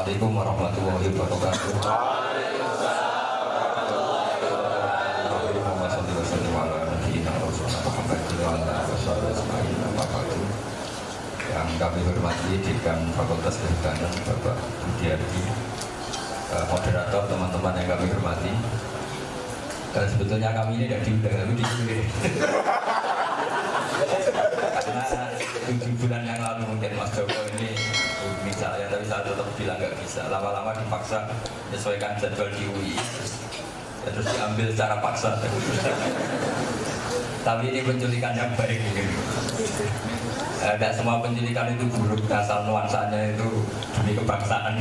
Assalamualaikum warahmatullahi wabarakatuh. Yang kami hormati Dekan Fakultas Kehutanan Bapak Budiardi, moderator, teman-teman yang kami hormati. Sebetulnya kami ini tidak diundang, tapi dipilih. Karena 7 bulan yang lalu mungkin Mas Joko ini misalnya, tapi saya tetap bilang nggak bisa. Lama-lama dipaksa menyesuaikan jadwal di UI, ya, terus diambil secara paksa. Tapi ini penculikan yang baik mungkin. Tidak semua penculikan itu buruk, asal nuansanya itu demi kebangsaan.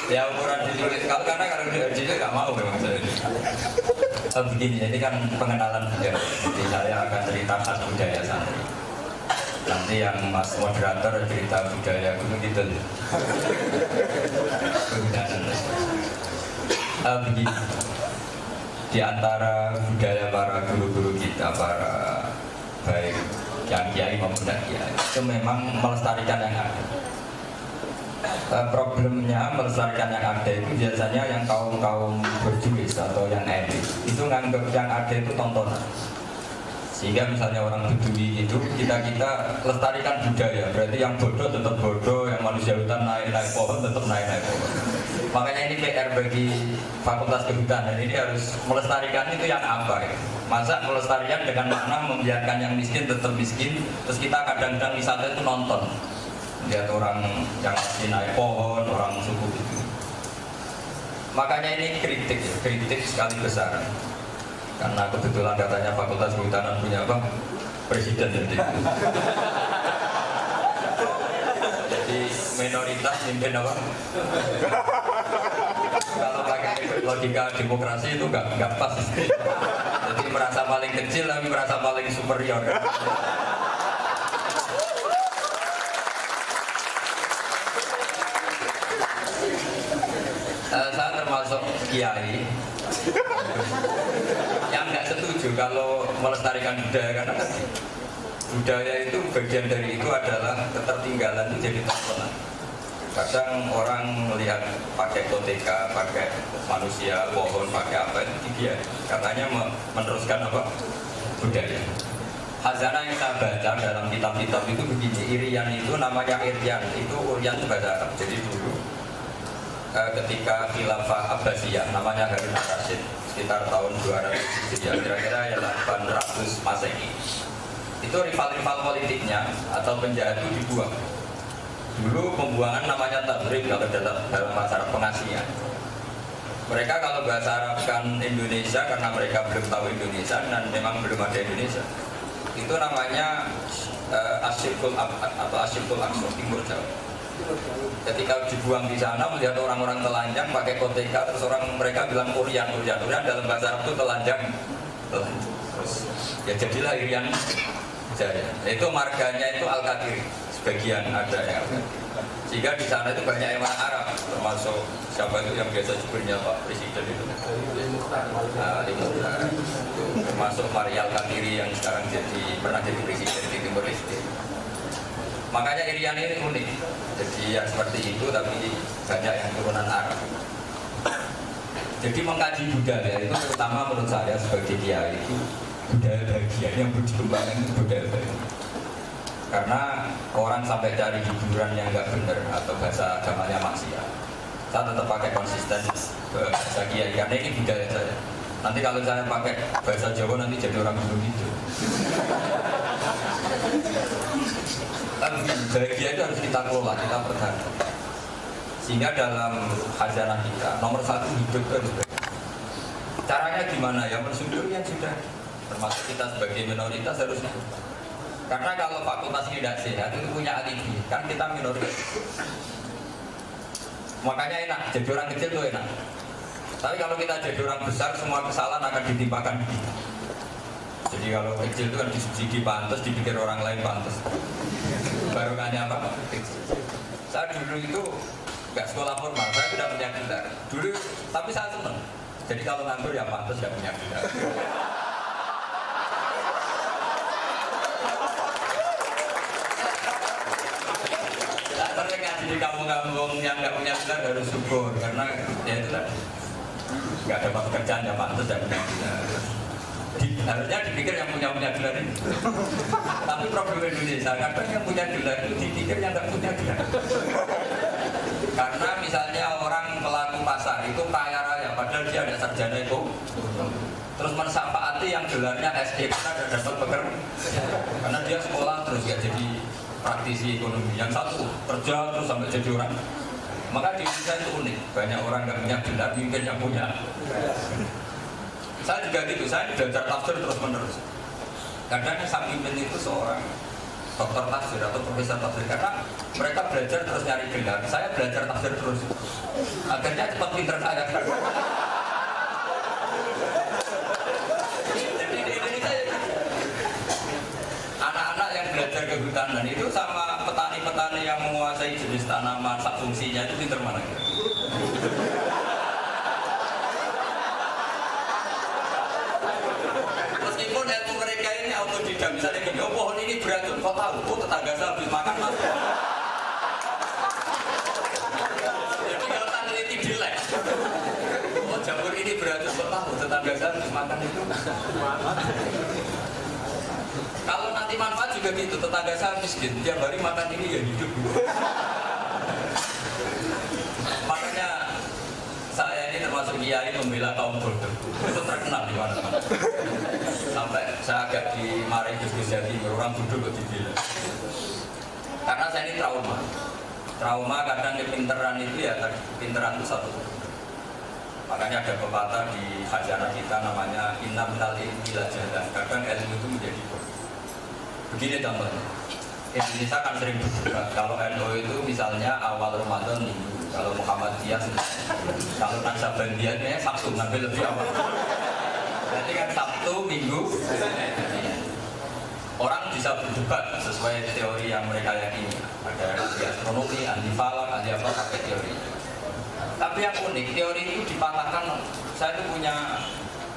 Ya ukuran diculik, karena kalau diculik nggak mau memang saya. Begini, ini kan pengenalan budaya. Jadi saya akan cerita khas budaya santri. Nanti yang Mas moderator cerita budaya Gunung Kidul. Begini, di antara budaya para guru-guru kita, para baik yang kiai maupun tidak kiai, itu memang melestarikan yang ada. Problemnya melestarikan yang ada itu biasanya yang kaum berduit atau yang elit itu nganggap yang ada itu tontonan. Sehingga misalnya orang Bedui itu kita lestarikan budaya, berarti yang bodoh tetap bodoh, yang manusia hutan naik pohon tetap naik pohon. Makanya ini PR bagi Fakultas Kehutanan, ini harus melestarikan itu yang apa ya? Masa melestarikan dengan makna membiarkan yang miskin tetap miskin, terus kita kadang-kadang wisata itu nonton, lihat orang yang masih naik pohon, orang suku itu. Makanya ini kritik sekali besar. Karena kebetulan katanya Fakultas Kehutanan punya apa? Presiden jadi. Jadi minoritas mimpin apa? Kalau pakai logika demokrasi itu nggak pas. Jadi merasa paling kecil tapi merasa paling superior. Saya termasuk kiai yang nggak setuju kalau melestarikan budaya, karena budaya itu bagian dari itu adalah ketertinggalan itu jadi tontonan. Kadang orang melihat pakai koteka, pakai manusia, pohon, pakai apa itu dia katanya meneruskan apa budaya. Hazanah yang saya baca dalam kitab-kitab itu begini, Irian itu namanya Irian, itu Urian itu bahasa Arab. Jadi dulu ketika khilafah Abbasiyah namanya Harun al-Rasyid sekitar tahun 200 Hijriah, kira-kira ya 800 Masehi, itu rival-rival politiknya atau penjahat itu dibuang. Dulu pembuangan namanya tabrib kalau dalam bahasa Arab, pengasihan. Mereka kalau bahasa Arab kan Indonesia karena mereka belum tahu Indonesia dan memang belum ada Indonesia, itu namanya Asyikul Abad atau Asyikul Aqsa, Timur Jawa. Ketika dibuang di sana melihat orang-orang telanjang pakai koteka, terus mereka bilang Urian dalam bahasa Arab itu telanjang. Terus ya jadilah Irian Jaya. Itu marganya itu Al-Qadiri, sebagian ada yang Al-Qadiri. Sehingga di sana itu banyak yang Arab, termasuk siapa itu yang biasa jubirnya Pak Presiden itu, Ali Mukhtar, termasuk Maria Al-Qadiri yang sekarang pernah jadi presiden di Timur Leste. Makanya Irian ini unik. Jadi ya seperti itu, tapi banyak yang turunan Arab. Jadi mengkaji budaya itu terutama menurut saya sebagai kiai itu budaya bagian yang dikembangkan itu budaya bagian. Karena orang sampai cari hiburan yang nggak benar atau bahasa agamanya maksiat, saya tetap pakai konsisten bahasa kiai karena ini budaya saya. Nanti kalau saya pakai bahasa Jawa nanti jadi orang gunung itu. Bahagia itu harus kita kelola, kita pertahankan. Sehingga dalam khazanah kita, nomor 1 hidup harus baik. Caranya gimana? Ya mensyukuri yang sudah. Termasuk kita sebagai minoritas harus hidup. Karena kalau fakultas tidak sehat itu punya alibi, kan kita minoritas. Makanya enak, jadi orang kecil itu enak. Tapi kalau kita jadi orang besar, semua kesalahan akan ditimpakan di kita. Jadi kalau kecil itu kan disubsidi pantas, dipikir orang lain pantas. Barongannya apa? Saya dulu itu nggak sekolah formal, saya tidak punya gelar. Dulu, tapi saya senang. Jadi kalau nganggur ya pantas nggak punya gelar. di kampung-kampung yang nggak punya gelar harus syukur karena ya itu tadi nggak dapat pekerjaan ya pantas dan punya gelar. Harusnya dipikir yang punya gelar ini. Tapi problem Indonesia kadang yang punya gelar itu dipikir yang nggak punya gelar. Karena misalnya orang pelaku pasar itu kaya raya padahal dia ada sarjana itu. Terus mensampati yang gelarnya SD karena ada dapat pekerjaan. Karena dia sekolah terus ya jadi praktisi ekonomi. Yang satu kerja terus sampai jadi orang. Maka di Indonesia itu unik. Banyak orang nggak punya gelar, mungkin yang punya. Saya juga gitu, saya belajar tafsir terus menerus. Kadang sang pimpin itu seorang dokter tafsir atau profesor tafsir karena mereka belajar terus nyari gelar. Saya belajar tafsir terus. Akhirnya cepat pinter saya. Anak-anak yang belajar kehutanan itu sama petani-petani yang menguasai jenis tanaman sak fungsinya itu pinter mana? Meskipun ilmu mereka ini autodidak, misalnya gini, oh pohon ini beracun, kau tahu? Oh tetangga saya habis makan mas. Jadi kalau tak teliti jelek. Oh jamur ini beracun, kau tahu? Tetangga saya habis makan itu. Kalau nanti manfaat juga gitu, tetangga saya miskin, tiap hari makan ini ya hidup. Makanya saya ini termasuk kiai membela kaum bodoh, itu terkenal di mana-mana. Sampai saya agak dimarahi Gus Jati, orang bodoh kok dibela. Karena saya ini trauma kadang kepinteran itu ya, pinteran itu satu. Makanya ada pepatah di hajarah kita namanya inna minal ilmi la jahlan. Kadang ilmu itu menjadi bodoh. Begini contohnya, Indonesia kan sering berdebat. Kalau NU itu misalnya awal Ramadan Minggu, kalau Muhammadiyah kalau Naksabandiyah ini Sabtu, ngambil lebih awal. Jadi kan Sabtu, Minggu, orang bisa berdebat sesuai teori yang mereka yakini. Ada anti astronomi, anti falak, anti apa pakai teori. Tapi yang unik, teori itu dipatahkan. Saya itu punya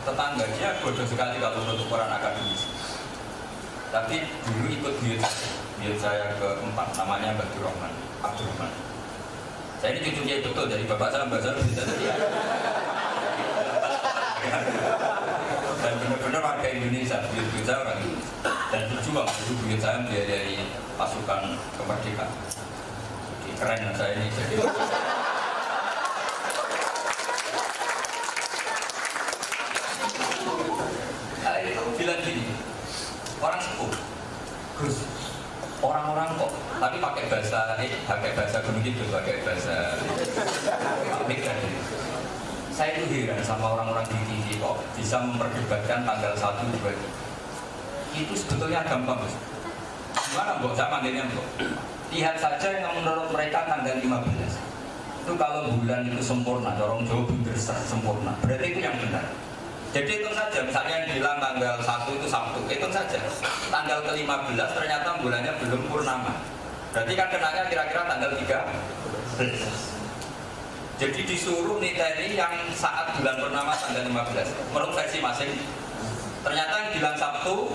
tetangga, dia bodoh sekali kalau menurut ukuran akademis. Tapi dulu ikut buyut saya keempat, namanya Abdurrahman. Saya ini cucunya betul dari bapak saya, mbak saya bisa dia. Dan benar-benar warga Indonesia, buyut saya orang Indonesia. Dan berjuang, dulu buyut saya dari pasukan kemerdekaan. Keren saya ini jadi. Nah, itu bilang gini. Orang sepuh, Gus, orang-orang kok, tapi pakai bahasa Gunung Kidul, pakai bahasa migran. Saya itu heran sama orang-orang di TV kok bisa memperdebatkan tanggal 1, 2. Itu sebetulnya gampang, Gus. Gimana, Mbok? Saya manggilnya Mbok. Lihat saja yang menurut mereka tanggal 15. Itu kalau bulan itu sempurna, dorong Jawa bener sempurna. Berarti itu yang benar. Jadi hitung saja, misalnya yang bilang tanggal 1 itu Sabtu, hitung saja. Tanggal ke-15 ternyata bulannya belum purnama. Berarti kan kenanya kira-kira tanggal 3. Jadi disuruh niteni yang saat bulan purnama tanggal 15. Menurut versi masing. Ternyata yang bilang Sabtu,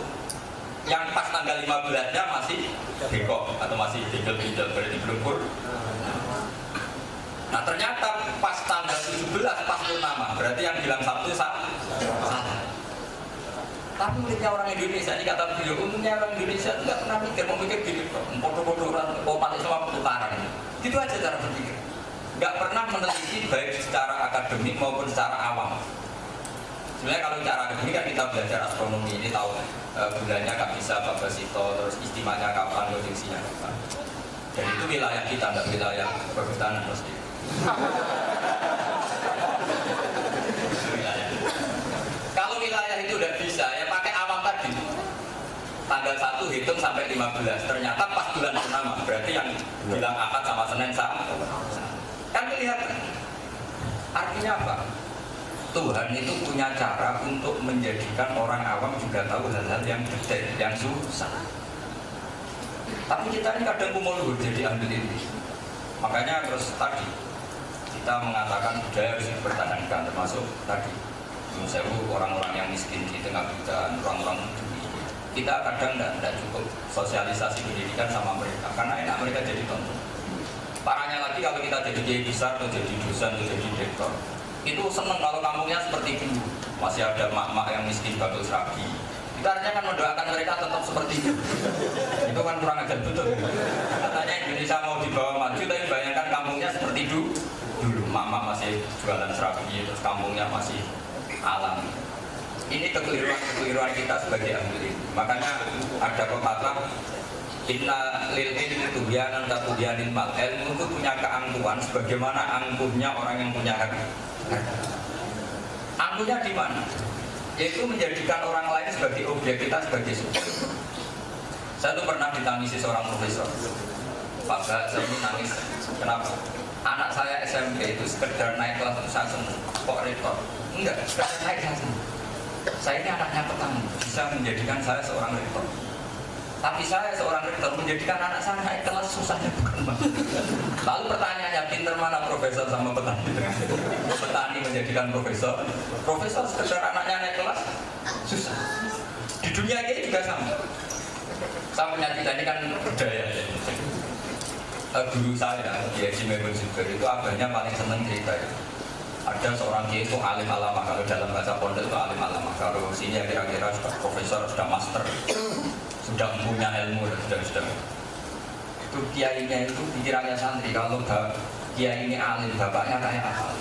yang pas tanggal 15-nya masih bekok atau masih bidel-bidel, berarti belum purnama. Nah ternyata pas tanggal 17 pas purnama, berarti yang bilang Sabtu salah. Tapi uniknya orang Indonesia ini kata beliau, umumnya orang Indonesia tidak pernah memikir gini, foto-foto orang paling semua putaran. Itu aja cara berpikir. Nggak pernah meneliti baik secara akademik maupun secara awam. Sebenarnya kalau secara akademik kan kita belajar astronomi ini tahu bulannya nggak bisa Babasito, terus istimanya kapan, kondisinya kapan. Dan itu wilayah kita, nggak wilayah perhutanan pasti. Kalau wilayah itu udah bisa ya pakai awam tadi. Tanggal 1 hitung sampai 15. Ternyata pas bulan purnama. Berarti yang bilang Ahad sama Senin sama. Kan kelihatan. Artinya apa? Tuhan itu punya cara untuk menjadikan orang awam juga tahu hal-hal yang detail, yang susah. Tapi kita ini kadang kumuluh jadi ambil ini. Makanya terus tadi kita mengatakan budaya harus dipertahankan, termasuk tadi sewu orang-orang yang miskin di tengah hutan, orang-orang peduli. Kita kadang tidak cukup sosialisasi pendidikan sama mereka, karena enak mereka jadi tonton. Parahnya lagi kalau kita jadi kiai besar atau jadi dosen atau jadi direktur, itu seneng kalau kampungnya seperti dulu, masih ada mak-mak yang miskin bakul serabi. Itu artinya kan mendoakan mereka tetap seperti itu. Itu kan kurang ajar betul. Katanya Indonesia mau dibawa maju, tapi bayangkan kampungnya seperti dulu. Mak-mak masih jualan serabi, terus kampungnya masih alam. Ini kekeliruan kita sebagai ahli. Makanya ada pepatah, inna lil ilmi tubyanan ka tubyanil mal. Ilmu itu punya keangkuhan sebagaimana angkuhnya orang yang punya harta. Angkuhnya di mana? Yaitu menjadikan orang lain sebagai objek, kita sebagai subjek. Saya tuh pernah ditangisi seorang profesor. Pak Mbak, saya ini nangis. Kenapa? Anak saya SMP itu sekedar naik kelas itu saya senang. Kok rektor? Enggak, sekedar naik saya senang. Saya ini anaknya petani, bisa menjadikan saya seorang rektor. Tapi saya seorang rektor menjadikan anak saya naik kelas susahnya bukan Bang. Lalu pertanyaannya, pinter mana profesor sama petani? Petani menjadikan profesor, profesor sekedar anaknya naik kelas susah. Di dunia ini juga sama. Saya punya cerita ini kan budaya. Guru saya, Kiai Jimebel Zubair itu abahnya paling seneng cerita ya. Ada seorang kiai itu alim alama, kalau dalam bahasa pondok itu alim alama. Kalau sini kira-kira sudah profesor, sudah master, sudah punya ilmu, sudah. Itu kiainya itu pikirannya santri. Kalau kiai ini alim, bapaknya kayak apa?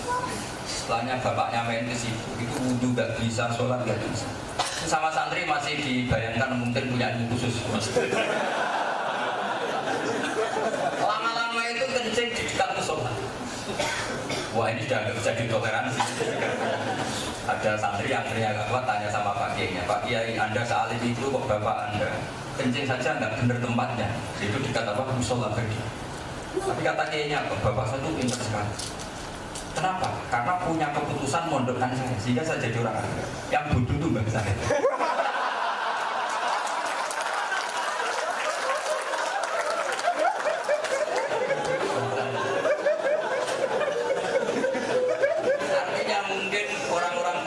Setelahnya bapaknya main ke situ, itu wudhu gak bisa, sholat gak bisa. Itu sama santri masih dibayangkan mungkin punya ilmu khusus. Lama-lama itu kencing di dekat sholat. Wah ini sudah nggak bisa ditoleransi. Ada santri yang agak kuat tanya sama Pak Kiainya, Pak Kiai, Anda sealim itu kok bapak Anda kencing saja nggak benar tempatnya, itu dikata apa? Musola pergi. Tapi kata Kiainya, bapak saya itu pintar sekali. Kenapa? Karena punya keputusan mondokkan saya, sehingga saya jadi orang agak. Yang bodoh itu nggak saya.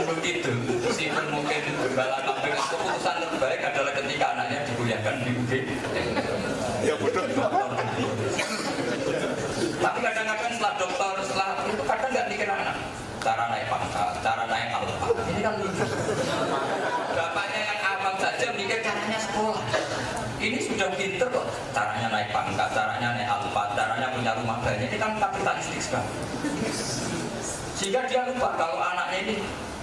Begitu, meskipun mungkin bala kambing keputusan terbaik adalah ketika anaknya dikuliahkan di UG. Ya betul. Tapi kadang-kadang setelah dokter, setelah itu kadang nggak mikir anak. Cara naik pangkat, cara naik alfa. Ini kan lucu. Bapaknya yang awam saja mikir caranya sekolah. Ini sudah pinter kok. Caranya naik pangkat, caranya naik alfa, caranya punya rumah banyak. Ini kan kapitalistik sekali. Sehingga dia lupa kalau anaknya ini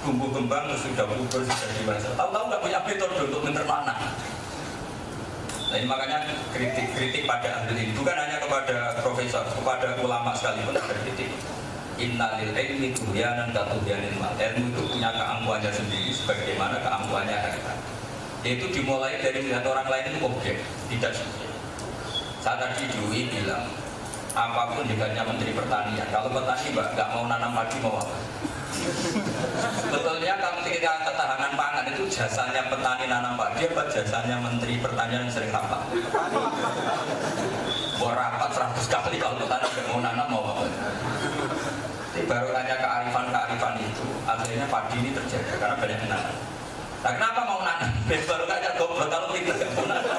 tumbuh kembang, sudah puber, sudah dewasa. Tahu-tahu nggak punya metode untuk menternak anak. Nah ini makanya kritik pada ahli ini bukan hanya kepada profesor, kepada ulama sekalipun ada kritik. Innalil ilmi tubyanan ka tubyanil mal. Ilmu itu punya keangkuhannya sendiri, sebagaimana keangkuhannya harta. Yaitu dimulai dari melihat orang lain itu objek, tidak subjek. Saya tadi Dwi bilang, apapun hebatnya Menteri Pertanian, kalau petani nggak mau nanam padi mau apa? Sebetulnya kalau ketika ketahanan pangan itu jasanya petani nanam padi apa jasanya Menteri Pertanian yang sering rapat? Mau rapat 100 kali kalau petani nggak mau nanam mau apa? Jadi baru hanya kearifan itu akhirnya padi ini terjaga karena banyak nanam. Nah kenapa mau nanam? Baru hanya goblok kalau kita nggak mau nanam.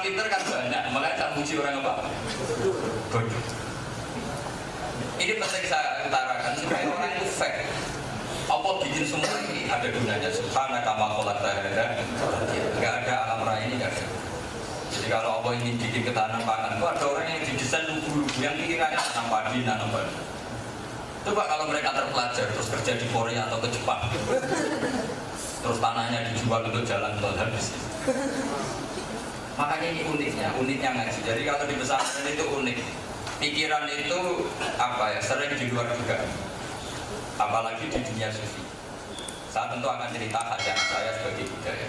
Pinter kan banyak, makanya saya puji orang apa? Bodoh. Ini penting saya utarakan supaya orang itu fair. Allah bikin semua ini ada gunanya. Subhanaka ma khalaqta hadza. Enggak ada alam raya ini enggak ada. Jadi kalau Allah ingin bikin ketahanan pangan, itu ada orang yang didesain lugu-lugu yang pikirannya nanam padi. Coba kalau mereka terpelajar terus kerja di Korea atau ke Jepang, terus tanahnya dijual untuk jalan tol habis. Makanya ini uniknya ngaji. Jadi kalau di pesantren itu unik. Pikiran itu apa ya, sering di luar juga. Apalagi di dunia sufi. Saya tentu akan cerita khasiat saya sebagai budaya.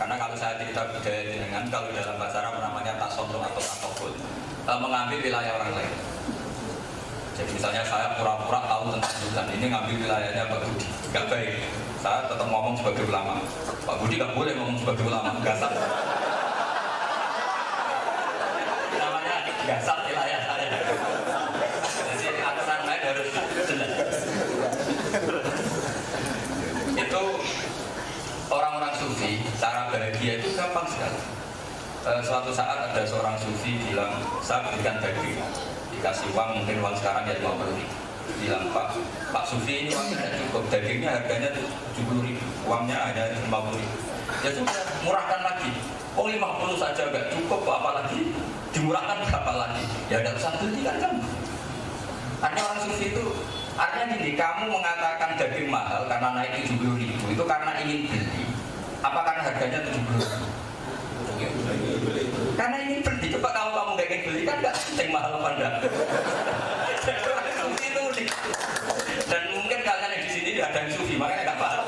Karena kalau saya cerita budaya dengan kalau dalam bahasa Arab namanya tasawuf atau tasawuf, mengambil wilayah orang lain. Jadi misalnya saya pura-pura tahu tentang hutan, ini ngambil wilayahnya Pak Budi, nggak baik. Saya tetap ngomong sebagai ulama. Pak Budi nggak boleh ngomong sebagai ulama, gasat. Namanya gasat wilayah saya. Jadi ada harus jelas. Itu orang-orang sufi, cara bahagia itu gampang sekali. Suatu saat ada seorang sufi bilang, saya berikan daging, dikasih uang, mungkin uang sekarang ya 50 ribu. Bilang, Pak Sufi ini uangnya tidak cukup, dagingnya harganya 70 ribu, uangnya hanya 50 ribu. Ya sudah, murahkan lagi. Oh 50 saja nggak cukup, apalagi dimurahkan berapa lagi? Ya tidak usah beli kan. Artinya orang sufi itu, artinya gini, kamu mengatakan daging mahal karena naik 70 ribu, itu karena ingin beli, apa karena harganya 70 ribu? Karena ingin beli. Coba kalau kamu nggak ingin beli kan nggak penting mahal apa enggak? Orang sufi itu unik. Dan mungkin kalian yang di sini ada yang sufi, makanya nggak paham.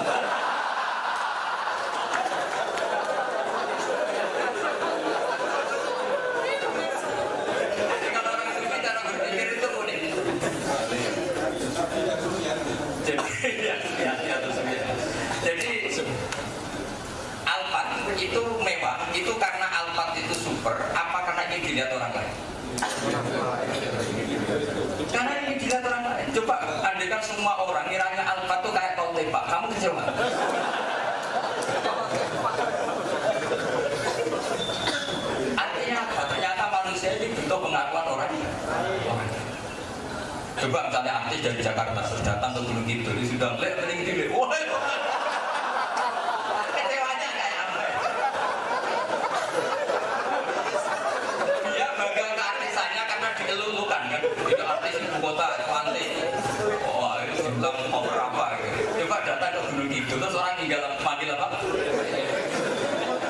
Jadi Alphard itu mewah, itu karena Alphard itu super, apa karena ingin dilihat orang lain? Karena ingin dilihat orang lain. Coba andaikan semua orang kiranya Alphard itu kayak kau tembak, kamu kecewa? Artinya apa? Ternyata manusia ini butuh pengakuan orang. Coba misalnya artis dari Jakarta datang ke Gunung Kidul, sudah melihat Gunung Kidul, wah, kecewanya kayak apa? Dia bangga ke artisannya karena dielulukan kan, itu artis ibu kota, cantik, wah itu bilang over apa gitu. Coba datang ke Gunung Kidul, terus orang tinggal manggil apa?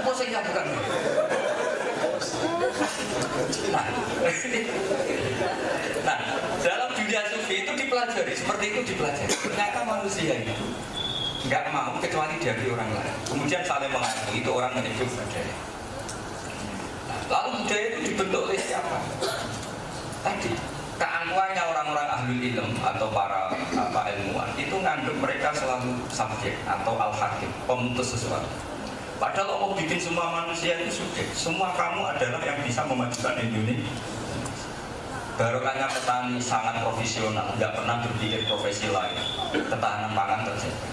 Pusing ya bukan? Nah, dalam dunia sufi itu dipelajari, seperti itu dipelajari. Ternyata manusia itu nggak mau kecuali dari orang lain. Kemudian saling mengaku, itu orang menyebut budaya. Nah, lalu budaya itu dibentuk oleh siapa? Tadi keangkuhannya orang-orang ahlul ilm atau para ilmuwan itu nganggap mereka selalu subjek atau al-hakim, pemutus sesuatu. Padahal Allah bikin semua manusia itu subjek. Semua kamu adalah yang bisa memajukan Indonesia. Barokahnya petani sangat profesional, nggak pernah berpikir profesi lain. Ketahanan pangan terjadi.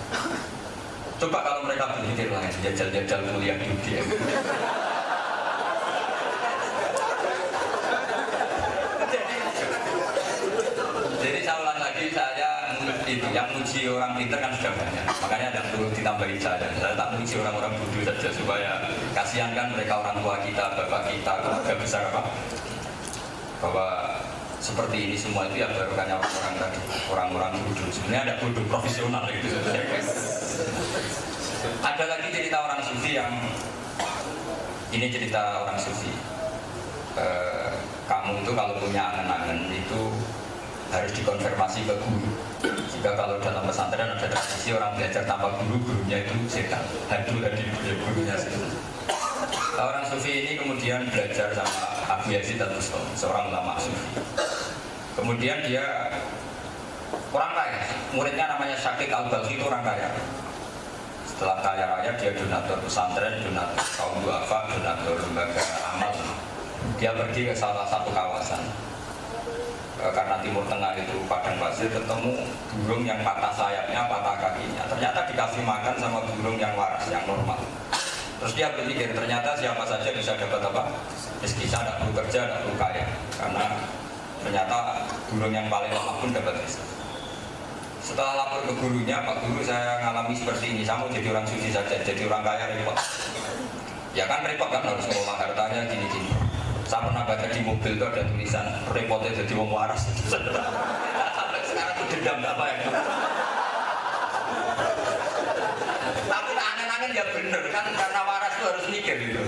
Coba kalau mereka berpikir lain, jajal-jajal kuliah di UGM. Jadi saya ulang lagi, saya itu yang muji orang pintar kan sudah banyak, makanya ada perlu ditambahin saya tak muji orang-orang bodoh saja supaya kasihan kan mereka orang tua kita, bapak kita, keluarga besar apa bahwa seperti ini semua itu yang barokahnya orang-orang tadi, orang-orang bodoh. Sebenarnya ada bodoh profesional itu. Ada lagi cerita orang sufi yang ini cerita orang sufi. Kamu itu kalau punya angan-angan itu harus dikonfirmasi ke guru. Jika kalau dalam pesantren ada tradisi orang belajar tanpa guru, gurunya itu setan. Hantu tadi gurunya setan. Orang sufi ini kemudian belajar sama Abu Yazid Al-Bustami, seorang ulama sufi. Kemudian dia orang kaya, muridnya namanya Syakik Al-Balkhi, itu orang kaya. Setelah kaya raya dia donatur pesantren, donatur kaum duafa, donatur lembaga amal. Dia pergi ke salah satu kawasan. Karena Timur Tengah itu padang pasir, ketemu burung yang patah sayapnya, patah kakinya. Ternyata dikasih makan sama burung yang waras, yang normal. Terus dia berpikir, ternyata siapa saja bisa dapat apa? Rezeki, saya tidak perlu kerja, tidak perlu kaya. Karena ternyata burung yang paling lemah pun dapat rezeki. Setelah lapor ke gurunya, Pak Guru saya ngalami seperti ini, saya mau jadi orang suci saja, jadi orang kaya repot. Ya kan repot kan, harus mengolah hartanya gini-gini. Saya pernah baca di mobil itu ada tulisan repotnya jadi wong waras. Sampai sekarang itu dendam nggak apa ya. Tapi aneh-aneh ya bener kan, karena waras itu harus mikir gitu.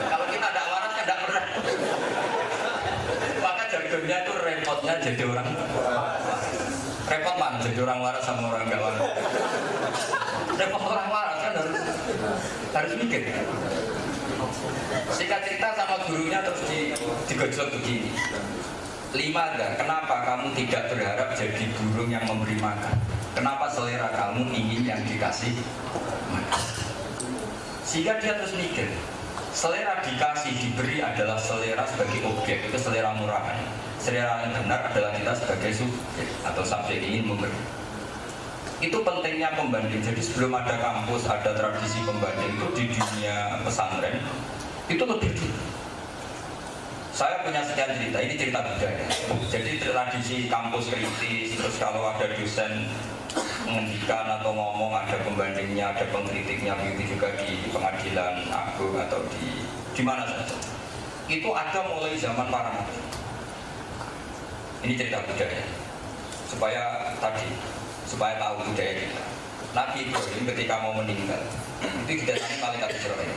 Kalau kita tidak waras kan tidak pernah. Maka jargonnya itu repotnya jadi orang waras. Repot mana jadi orang waras sama orang nggak waras. Repot orang waras kan harus mikir. Singkat cerita sama gurunya terus digojlok begini. 5 kenapa kamu tidak berharap jadi burung yang memberi makan? Kenapa selera kamu ingin yang dikasih makan? Sehingga dia terus mikir, selera dikasih diberi adalah selera sebagai objek, itu selera murahan. Secara yang benar adalah kita sebagai subjek atau subjek ingin memberi. Itu pentingnya pembanding. Jadi sebelum ada kampus, ada tradisi pembanding itu di dunia pesantren itu lebih dulu. Saya punya sekian cerita, ini cerita budaya. Jadi tradisi kampus kritis, terus kalau ada dosen menghentikan atau ngomong ada pembandingnya, ada pengkritiknya, begitu juga di pengadilan agung atau di mana saja. Itu ada mulai zaman para nabi. Ini cerita budaya. Supaya tahu budaya kita. Nabi Ibrahim ketika mau meninggal, itu didatangi malaikat Israel.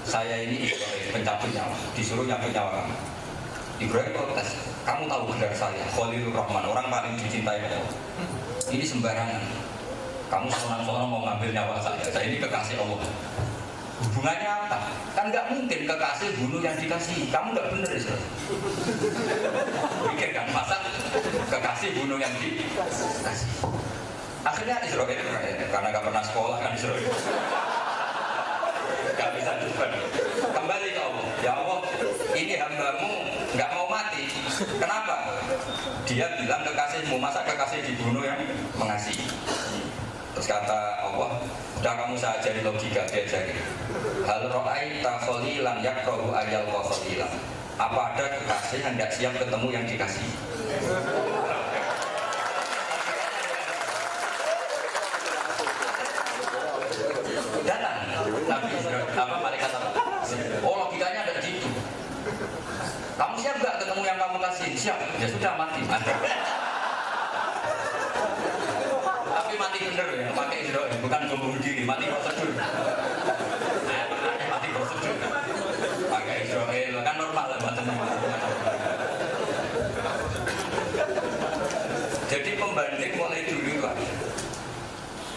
Saya ini Israel, pencabut nyawa, disuruh nyabut nyawa kamu. Ibrahim protes, kamu tahu gelar saya, Khalilur Rahman, orang paling dicintai Allah. Ini sembarangan. Kamu seorang-seorang mau ngambil nyawa saya ini kekasih Allah. Hubungannya apa? Kan nggak mungkin kekasih bunuh yang dikasih. Kamu nggak bener Israel. Pikirkan masa kekasih bunuh yang dikasih. Akhirnya Israel karena nggak pernah sekolah kan Israel nggak bisa juga kembali ke Allah. Ya Allah, ini hambamu nggak mau mati. Kenapa? Dia bilang kekasihmu, masa kekasih dibunuh yang mengasihi? Terus kata Allah, udah kamu saya ajari logika, diajari. Hal ro'aita kholilan yakrahu ayal kholilan. Apa ada kekasih yang tidak siap ketemu yang dikasih? Datang Nabi apa malaikat apa? Oh logikanya ada gitu. Kamu siap nggak ketemu yang kamu kasih? Siap. Ya sudah mati. Tapi mati bener ya, pakai Israel, bukan bunuh diri, mati prosedur. Mati prosedur. Pakai Israel kan normal lah buat teman. Jadi pembanding mulai dulu kan.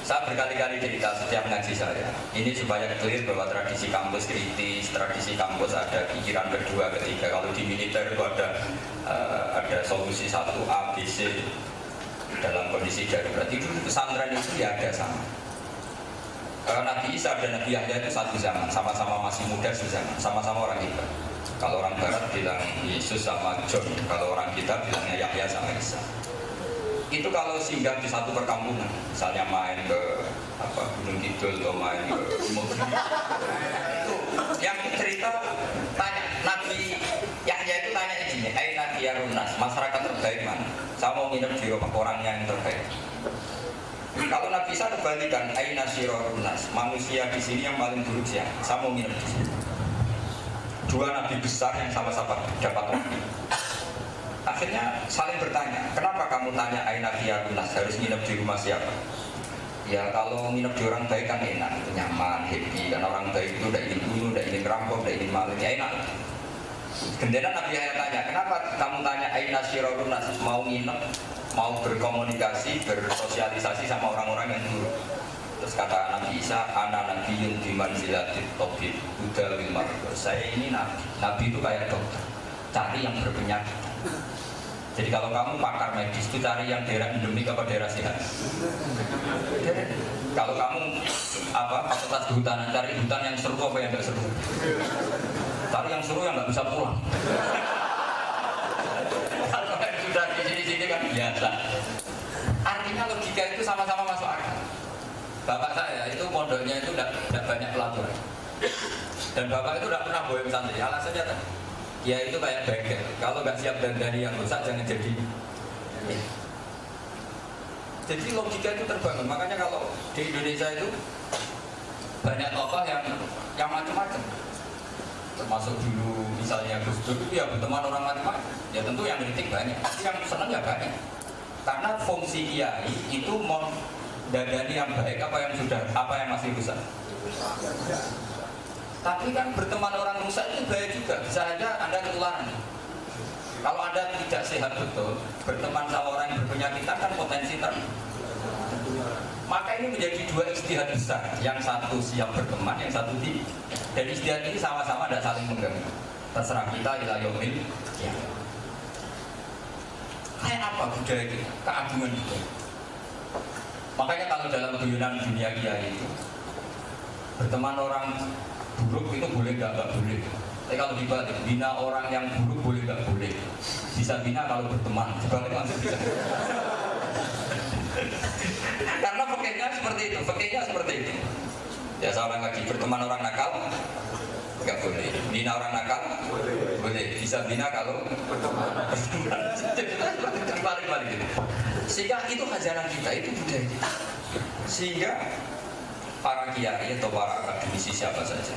Saya berkali-kali cerita setiap ngaji saya. Ini supaya clear bahwa tradisi kampus kritis, tradisi kampus ada pikiran kedua, ketiga. Kalau di militer itu ada solusi 1A, B, C dalam kondisi darurat. Itu pesantren itu ya ada sama. Nabi Isa dan Nabi Yahya itu satu zaman, sama-sama masih muda sezaman, sama-sama orang kita. Kalau orang Barat bilang Yesus sama John, kalau orang kita bilangnya Yahya sama Isa. Itu kalau singgah di satu perkampungan, misalnya main ke Gunung Kidul atau main ke Mobil, itu yang cerita tanya Nabi Yahya itu tanya gini, Aina Diyarunas, masyarakat terbaik mana? Saya mau nginep di rumah orangnya yang terbaik. Kalau Nabi Isa kebalikan, Aina Syirorunas, manusia di sini yang paling buruk siapa? Saya mau nginep di sini. Dua nabi besar yang sama-sama dapat wahyu. Akhirnya saling bertanya, kenapa kamu tanya Aina Diyarunas, harus nginep di rumah siapa? Ya kalau nginep di orang baik kan enak, nyaman, happy. Karena orang baik itu tidak ingin bunuh, tidak ingin rampok, tidak ingin maling, ya enak. Kemudian Nabi Yahya tanya, kenapa kamu tanya Aina Syirorunas, mau nginep, mau berkomunikasi, bersosialisasi sama orang-orang yang buruk? Terus kata Nabi Isa, ana nabiyun bimanzilatit tabib udawil marad. Saya ini nabi. Nabi itu kayak dokter, cari yang berpenyakit. Jadi kalau kamu pakar medis itu cari yang daerah endemik apa daerah sehat. Kalau kamu fakultas kehutanan, cari hutan yang seru apa yang tidak seru. Cari yang seru yang nggak bisa pulang. Kalau sudah di sini kan biasa. Artinya logika itu sama-sama masuk akal. Bapak saya itu pondoknya itu tidak banyak pelaturan. Dan bapak itu tidak pernah boyong santri. Alasannya tadi, ya itu kayak bengkel. Kalau nggak siap dandani yang rusak jangan jadi. Jadi logika itu terbangun. Makanya kalau di Indonesia itu banyak tokoh yang macam-macam. Termasuk dulu misalnya Gus Dur itu ya berteman orang macam-macam. Ya tentu yang kritik banyak, tapi yang senang ya banyak. Karena fungsi kiai itu mau dandani yang baik apa yang masih rusak. Tapi kan berteman orang rusak itu bahaya juga. Bisa saja Anda ketularan. Kalau Anda tidak sehat betul, berteman sama orang yang berpenyakit kan potensi Maka ini menjadi dua ijtihad besar. Yang satu siap berteman, yang satu tidak. Dan ijtihad ini sama-sama tidak saling mengganggu. Terserah kita ila yaumil ya. Kayak apa budaya kita? Keagungan budaya. Makanya kalau dalam guyonan dunia kiai itu berteman orang buruk itu boleh nggak boleh. Tapi kalau dibalik, bina orang yang buruk boleh nggak boleh. Di bisa bina kalau berteman, dibalik langsung bisa. Karena fakihnya seperti itu, fakihnya seperti itu. Ya saya ulang lagi, berteman orang nakal nggak boleh, bina orang nakal boleh, bisa bina kalau berteman. Balik-balik gitu. Sehingga itu khazanah kita, itu budaya kita. Sehingga para kiai atau para akademisi siapa saja,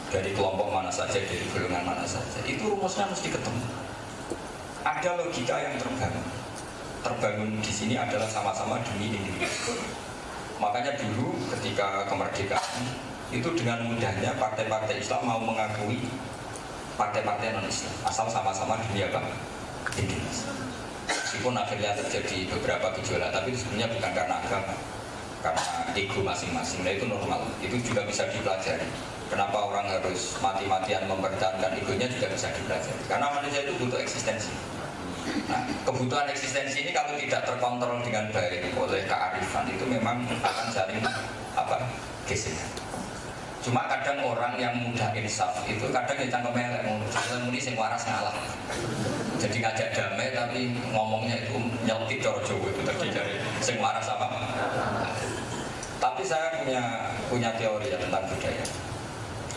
dari kelompok mana saja, dari golongan mana saja, itu rumusnya mesti ketemu. Ada logika yang terbangun. Terbangun di sini adalah sama-sama demi Indonesia. Makanya dulu ketika kemerdekaan itu dengan mudahnya partai-partai Islam mau mengakui partai-partai non-Islam asal sama-sama demi apa? Indonesia. Meskipun akhirnya terjadi beberapa gejolak, tapi itu sebenarnya bukan karena agama, karena ego masing-masing. Nah itu normal, itu juga bisa dipelajari. Kenapa orang harus mati-matian mempertahankan egonya juga bisa dipelajari. Karena manusia itu butuh eksistensi. Nah, kebutuhan eksistensi ini kalau tidak terkontrol dengan baik oleh kearifan itu memang akan saling gesekan. Cuma kadang orang yang mudah insaf itu kadang ditangkap melek, muni sing waras ngalah. Jadi ngajak damai tapi ngomongnya itu nyelkit coro Jawa itu tadi dari sing waras apa. Tapi saya punya teori ya tentang budaya.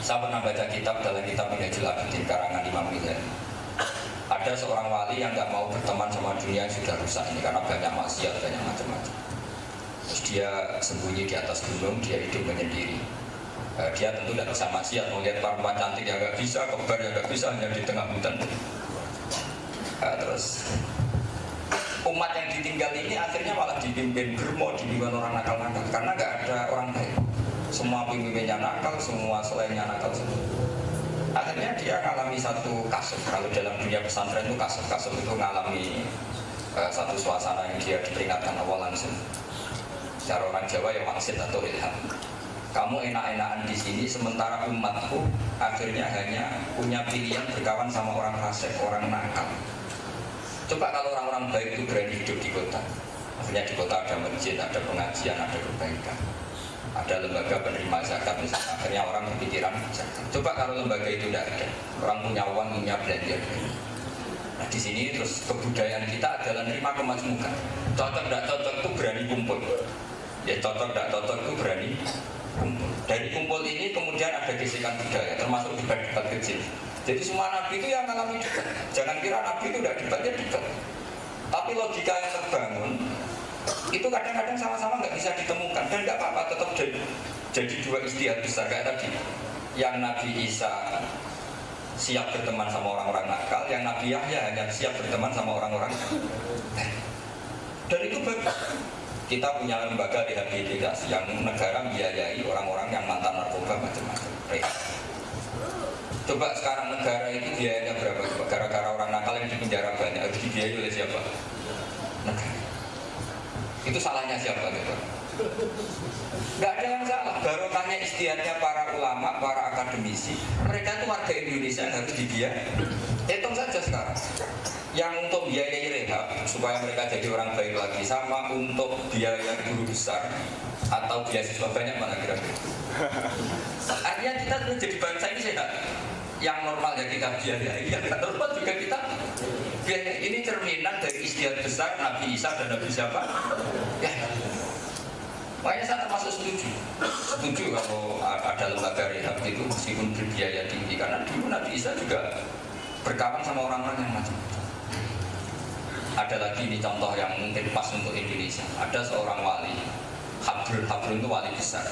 Saya pernah baca kitab dalam kitab Minhajul Abidin karangan Imam Ghazali. Ada seorang wali yang nggak mau berteman sama dunia yang sudah rusak ini karena banyak maksiat, banyak macam-macam. Terus dia sembunyi di atas gunung, dia hidup menyendiri. Dia tentu tidak bisa maksiat, melihat perempuan cantik yang nggak bisa, kembar yang nggak bisa, hanya di tengah hutan. Terus umat yang ditinggal ini akhirnya malah dipimpin germo, dipimpin orang nakal-nakal karena nggak ada orang baik. Semua pemimpinnya nakal, semua selainnya nakal semua. Akhirnya dia mengalami satu kasus. Kalau dalam dunia pesantren itu kasus itu mengalami satu suasana yang dia diperingatkan awal langsung. Cara orang Jawa ya wangsit atau ilham. Kamu enak-enakan di sini sementara umatku akhirnya hanya punya pilihan berkawan sama orang fasik, orang nakal. Coba kalau orang-orang baik itu berani hidup di kota. Akhirnya di kota ada masjid, ada pengajian, ada kebaikan. Ada lembaga penerima zakat misalnya, akhirnya orang berpikiran zakat. Coba kalau lembaga itu tidak ada, orang punya uang, punya belanja. Nah di sini terus kebudayaan kita adalah nerima kemajmukan. Cocok tidak cocok itu berani kumpul. Ya cocok tidak cocok itu berani kumpul. Dari kumpul ini kemudian ada gesekan budaya, termasuk debat-debat kecil. Jadi semua nabi itu yang mengalami debat. Jangan kira nabi itu tidak debat, ya debat. Tapi logika yang terbangun itu kadang-kadang sama-sama nggak bisa ditemukan dan nggak apa-apa, tetap jadi dua ijtihad besar kayak tadi. Yang Nabi Isa siap berteman sama orang-orang nakal, yang Nabi Yahya hanya siap berteman sama orang-orang dan itu bagus. Kita punya lembaga rehabilitasi yang negara biayai orang-orang yang mantan narkoba macam-macam. Coba sekarang negara itu biayanya berapa? Gara-gara orang nakal yang di penjara banyak harus dibiayai oleh siapa? Negara. Itu salahnya siapa gitu? Nggak ada yang salah. Barokahnya ijtihadnya para ulama, para akademisi. Mereka itu warga Indonesia yang harus dibiayai. Hitung saja sekarang. Yang untuk biayai rehab supaya mereka jadi orang baik lagi, sama untuk biaya guru besar atau beasiswa banyak mana kira-kira? Artinya kita jadi bangsa ini sehat. Yang normal ya kita biayai, yang tidak normal juga kita biayai. Ini cerminan dari ijtihad besar Nabi Isa dan Nabi siapa? Ya. Makanya saya termasuk setuju kalau ada lembaga rehab itu meskipun berbiaya tinggi, karena dulu Nabi Isa juga berkawan sama orang-orang yang macam-macam. Ada lagi ini contoh yang mungkin pas untuk Indonesia. Ada seorang wali, Habrul itu wali besar.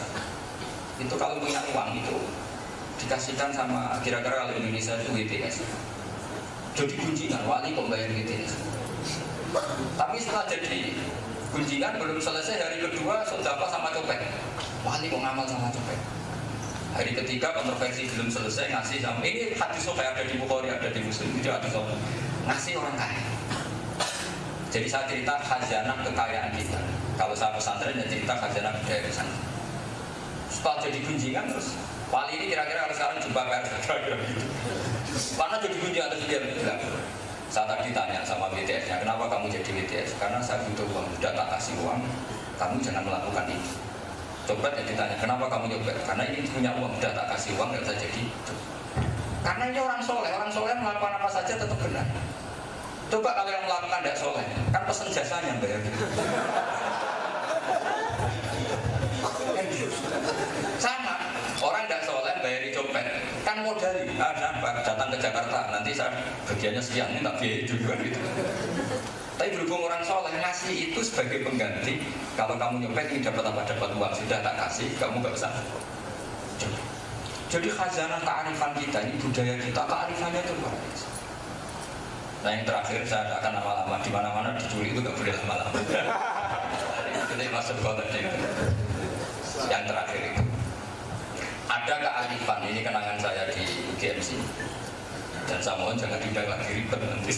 Itu kalau punya uang itu dikasihkan sama kira-kira kalau Indonesia itu WTS. Jadi kunjingan, wali kok bayar WTS. Tapi setelah jadi kunjingan belum selesai, hari kedua sodapa sama copet. Wali kok ngamal sama copet. Hari ketiga kontroversi belum selesai, ngasih sama ini hadis sokai ada di Bukhari, ada di Muslim, itu hadis sokai ngasih orang kaya. Jadi saya cerita khazanah kekayaan kita. Kalau saya pesantren ya cerita khazanah budaya pesantren. Setelah jadi kunjingan terus wali ini kira-kira harus sekarang jumpa pers kira-kira gitu. Karena jadi kunjingan terus dia bilang, saya tadi tanya sama BTS-nya, kenapa kamu jadi BTS? Karena saya butuh uang, udah tak kasih uang, kamu jangan melakukan ini. Copet ya ditanya, kenapa kamu nyopet? Karena ini punya uang, udah tak kasih uang, nggak bisa jadi. Karena ini orang soleh melakukan apa saja tetap benar. Coba kalau yang melakukan tidak soleh, kan pesen jasanya bayar gitu. Sama, orang tidak soleh bayari copet, kan modali. Datang ke Jakarta, nanti saya bagiannya sekian, ini tak biaya juga gitu. Tapi berhubung orang soleh ngasih itu sebagai pengganti, kalau kamu nyopet ini dapat apa? Dapat uang, sudah tak kasih, kamu nggak usah. Jadi khazanah kearifan kita ini, budaya kita, kearifannya itu luar biasa. Nah yang terakhir saya tidak akan lama-lama, di mana-mana dicuri itu nggak boleh lama-lama. Itu masuk kota itu. Yang terakhir itu ada kearifan, ini kenangan saya di GMC. Dan saya mohon jangan diundang lagi ribet nanti.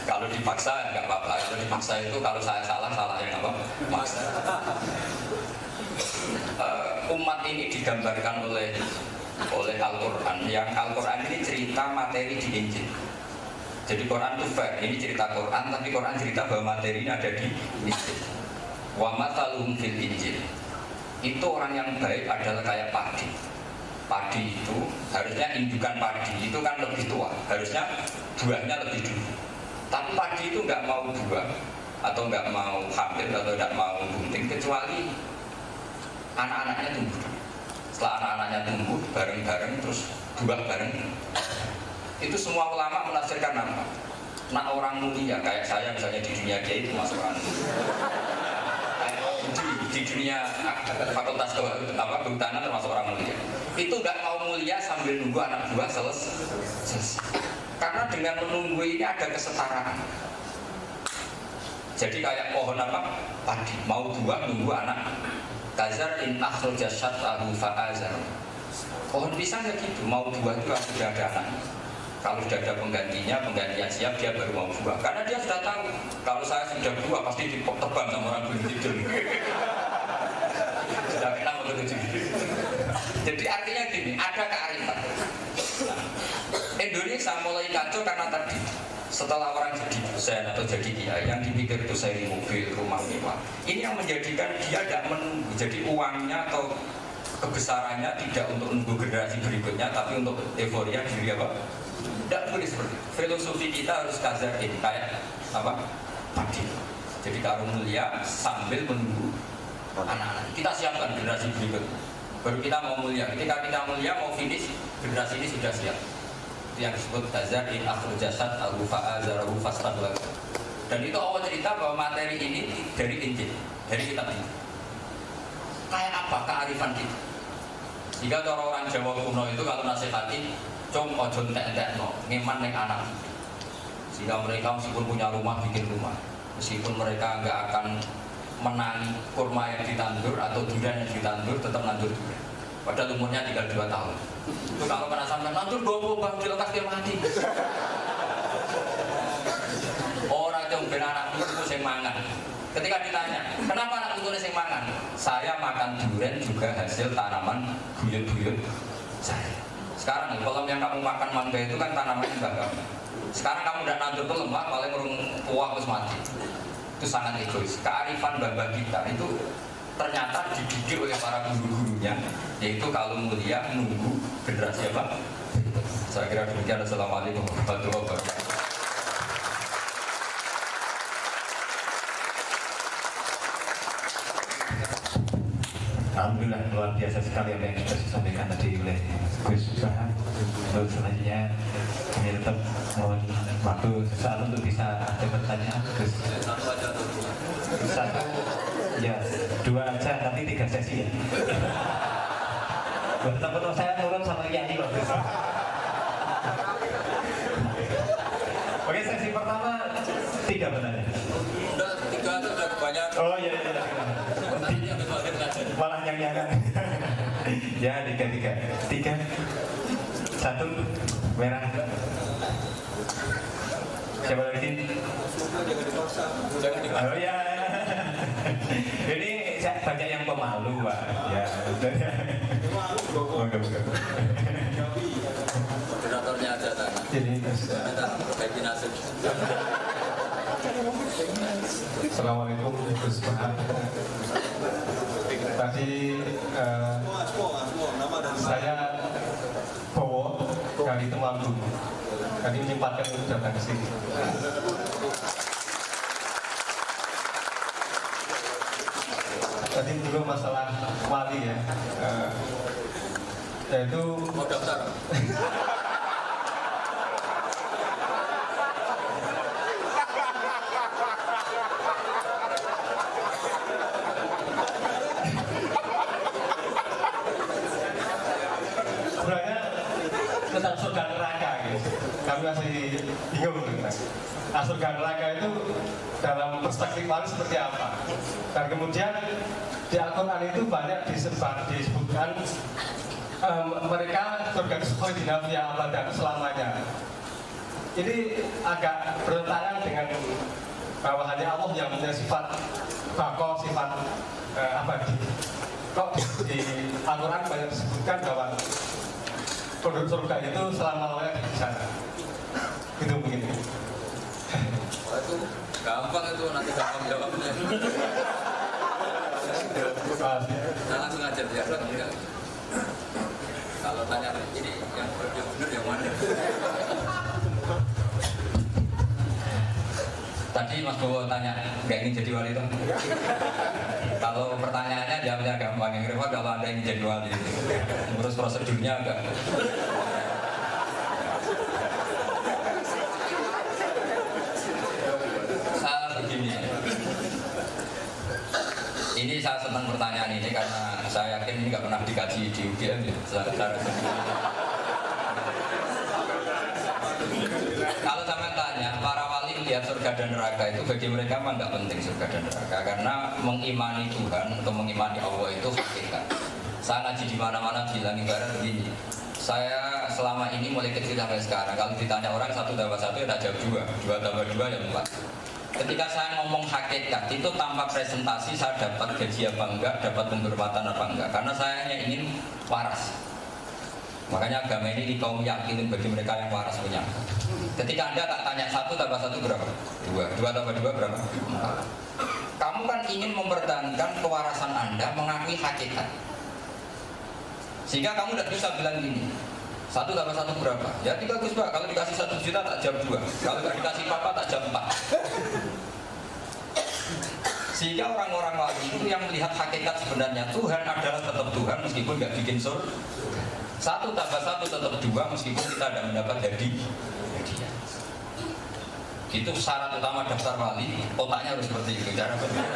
Kalau dipaksa nggak apa-apa. Kalau dipaksa itu kalau saya salah yang apa? Maksa. Umat ini digambarkan oleh Al-Quran. Yang Al-Quran ini cerita materi di Injil. Jadi Quran itu fair. Ini cerita Quran, tapi Quran cerita bahwa materi ini ada di Injil. Wa mathaluhum fil Injil. Itu orang yang baik adalah kayak padi. Padi itu harusnya indukan padi itu kan lebih tua, harusnya buahnya lebih dulu. Tapi padi itu nggak mau buah atau nggak mau hamil atau nggak mau bunting kecuali anak-anaknya tumbuh. Setelah anak-anaknya tumbuh bareng-bareng terus buah bareng. Itu semua ulama menafsirkan apa? Nah orang mulia kayak saya misalnya di dunia kiai itu masuk orang di dunia fakultas kehutanan termasuk orang mulia. Itu nggak mau mulia sambil nunggu anak buah selesai. Karena dengan menunggu ini ada kesetaraan. Jadi kayak pohon apa? Padi mau buah nunggu anak. Kazar in akhraja syat'ahu fa'azar. Pohon pisang ya gitu, mau buah itu harus sudah ada anak. Kalau sudah ada penggantinya siap dia baru mau buah. Karena dia sudah tahu kalau saya sudah buah pasti ditebang sama orang begitu. Sudah kenal begitu. Jadi artinya gini, ada kearifan. Indonesia mulai kacau karena tadi setelah orang jadi dosen atau jadi kiai yang dipikir itu seri mobil, rumah mewah. Ini yang menjadikan dia tidak menunggu. Jadi uangnya atau kebesarannya tidak untuk menunggu generasi berikutnya, tapi untuk euforia diri apa? Tidak boleh seperti itu. Filosofi kita harus kazarin kayak apa? Padi. Jadi karung mulia sambil menunggu anak-anak. Kita siapkan generasi berikutnya. Baru kita mau mulia. Ketika kita mulia mau finish, generasi ini sudah siap. Itu yang disebut kazar in akhraja syat'ahu fa'azarahu fastabla. Dan itu Allah cerita bahwa materi ini dari Injil, dari kitab ini. Kayak apa kearifan kita? Jika orang Jawa kuno itu kalau nasihati cung ojo entek-entekno, ngeman ning anak. Sehingga mereka meskipun punya rumah bikin rumah, meskipun mereka enggak akan menangi kurma yang ditandur atau durian yang ditandur tetap nandur durian. Padahal umurnya tinggal 2 tahun. Itu kalau kena sampai nandur gowo bang dilekas dia mati. Orang yang ben anak itu sing mangan. Ketika ditanya, kenapa anak itu sing mangan? Saya makan durian juga hasil tanaman buyut-buyut saya. Sekarang kalau yang kamu makan mangga itu kan tanamannya enggak. Sekarang kamu udah nandur tuh lemah, paling urung tua terus mati. Itu sangat egois. Kearifan babah kita itu ternyata dididik oleh para guru-gurunya, yaitu kalau mulia nunggu generasi apa? Saya kira demikian. Assalamualaikum warahmatullahi wabarakatuh. Alhamdulillah luar biasa sekali apa yang sudah disampaikan tadi oleh Gus Bahan. Untuk selanjutnya ini tetap mohon waktu sesaat untuk bisa ada pertanyaan Gus. Satu, ya 2 aja, nanti 3 sesi ya. Betul saya turun sama Kiai loh Gus. Oke, sesi pertama 3 pertanyaan. Udah 3 itu udah kebanyakan. Oh iya. Malah yang ya 3 1 merah. Siapa lagi? Oh ya. Ini saya banyak yang pemalu Pak. Ya. Moderatornya aja tanya. Jadi Minta perbaiki nasib. Assalamualaikum Gus Bahan. Tadi saya bawa dari Temanggung. Kami menyempatkan untuk datang ke sini. Tadi dulu masalah wali ya, yaitu Mau daftar? sebenarnya tentang surga neraka gitu. Kami masih bingung tentang surga neraka itu dalam perspektif wali seperti apa. Dan kemudian di Al-Quran itu banyak disebutkan mereka surga khalidina fiha abadan selamanya. Ini agak bertentangan dengan bahwa hanya Allah yang punya sifat baqo, sifat abadi. Kok di Al-Quran banyak disebutkan bahwa penduduk surga itu selama-lamanya di sana. Itu begini. Oh, itu gampang itu, nanti gampang jawabnya. Nah, langsung aja biar enggak. Kalau tanya ini yang benar yang mana? Tadi Mas Bowo tanya, nggak ingin jadi wali itu? Kalau pertanyaannya jawabnya gampang, yang repot kalau Anda ingin jadi wali itu. Terus prosedurnya enggak. Begini. Ini saya senang pertanyaan ini karena saya yakin ini nggak pernah dikaji di UGM ya, secara sendiri. Kalau saya tanya, para wali melihat surga dan neraka itu bagi mereka memang nggak penting surga dan neraka karena mengimani Tuhan atau mengimani Allah itu hakikat. Saya ngaji di mana-mana bilang ibarat begini. Saya selama ini mulai kecil sampai sekarang kalau ditanya orang 1 tambah 1 ya tak jawab 2 tambah 2 ya 4. Ketika saya ngomong hakikat itu tanpa presentasi saya dapat gaji apa enggak, dapat penghormatan apa enggak, karena saya hanya ingin waras. Makanya agama ini di kaum yakinin bagi mereka yang waras punya. Ketika Anda tak tanya 1 tambah 1 berapa? 2 tambah 2 berapa? 4. Kamu kan ingin mempertahankan kewarasan Anda mengakui hakikat. Sehingga kamu tidak bisa bilang gini, 1 tambah 1 berapa? Ya 3 Gus Pak, kalau dikasih 1 juta tak jam 2, kalau tidak dikasih papa tak jam 4. Sehingga orang-orang wali itu yang melihat hakikat sebenarnya Tuhan adalah tetap Tuhan meskipun nggak bikin sur. 1 tambah 1 tetap 2 meskipun kita tidak mendapat hadiah. Itu syarat utama daftar wali, otaknya harus seperti itu, cara berpikir.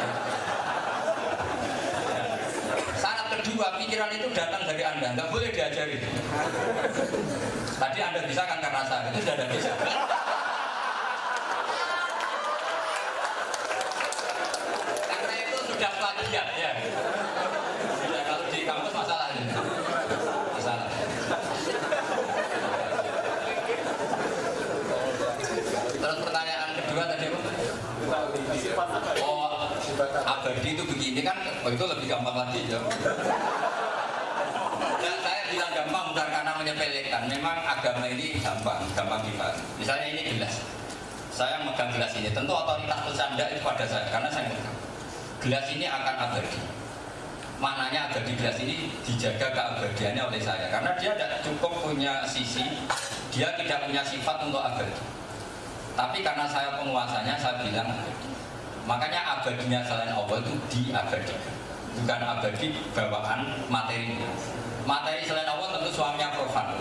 Syarat kedua, pikiran itu datang dari Anda, nggak boleh diajari. Tadi Anda bisa kan karena saya, itu sudah tidak bisa. Karena itu sudah plagiat ya. Ya kalau di kampus masalah ini. Masalah. Terus pertanyaan kedua tadi apa? Oh, abadi itu begini kan, itu lebih gampang lagi ya. Dan saya bilang gampang bukan karena menyepelekan. Memang agama ini gampang dibahas. Misalnya ini gelas. Saya megang gelas ini, tentu otoritas bercanda itu pada saya, karena saya megang. Gelas ini akan abadi. Maknanya abadi gelas ini dijaga keabadiannya oleh saya, karena dia tidak cukup punya sisi, dia tidak punya sifat untuk abadi. Tapi karena saya penguasanya, saya bilang abadi. Makanya abadinya selain Allah itu diabadikan, bukan abadi bawaan materinya. Materi selain Allah tentu suaminya profan.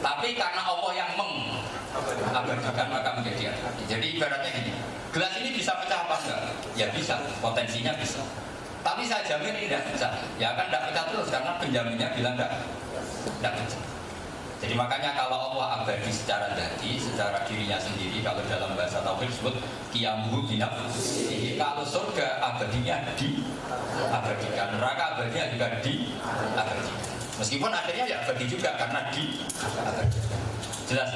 Tapi karena Allah yang mengabadikan maka menjadi abadi. Jadi ibaratnya gini, gelas ini bisa pecah apa enggak? Ya bisa, potensinya bisa. Tapi saya jamin tidak pecah. Ya kan tidak pecah terus karena penjaminnya bilang tidak pecah. Jadi makanya kalau Allah abadi secara dzati, secara dirinya sendiri, kalau dalam bahasa tauhid disebut qiyamuhu binafsihi. Kalau surga abadinya diabadikan, neraka abadinya juga diabadikan. Meskipun akhirnya ya abadi juga karena diabadikan. Jelas?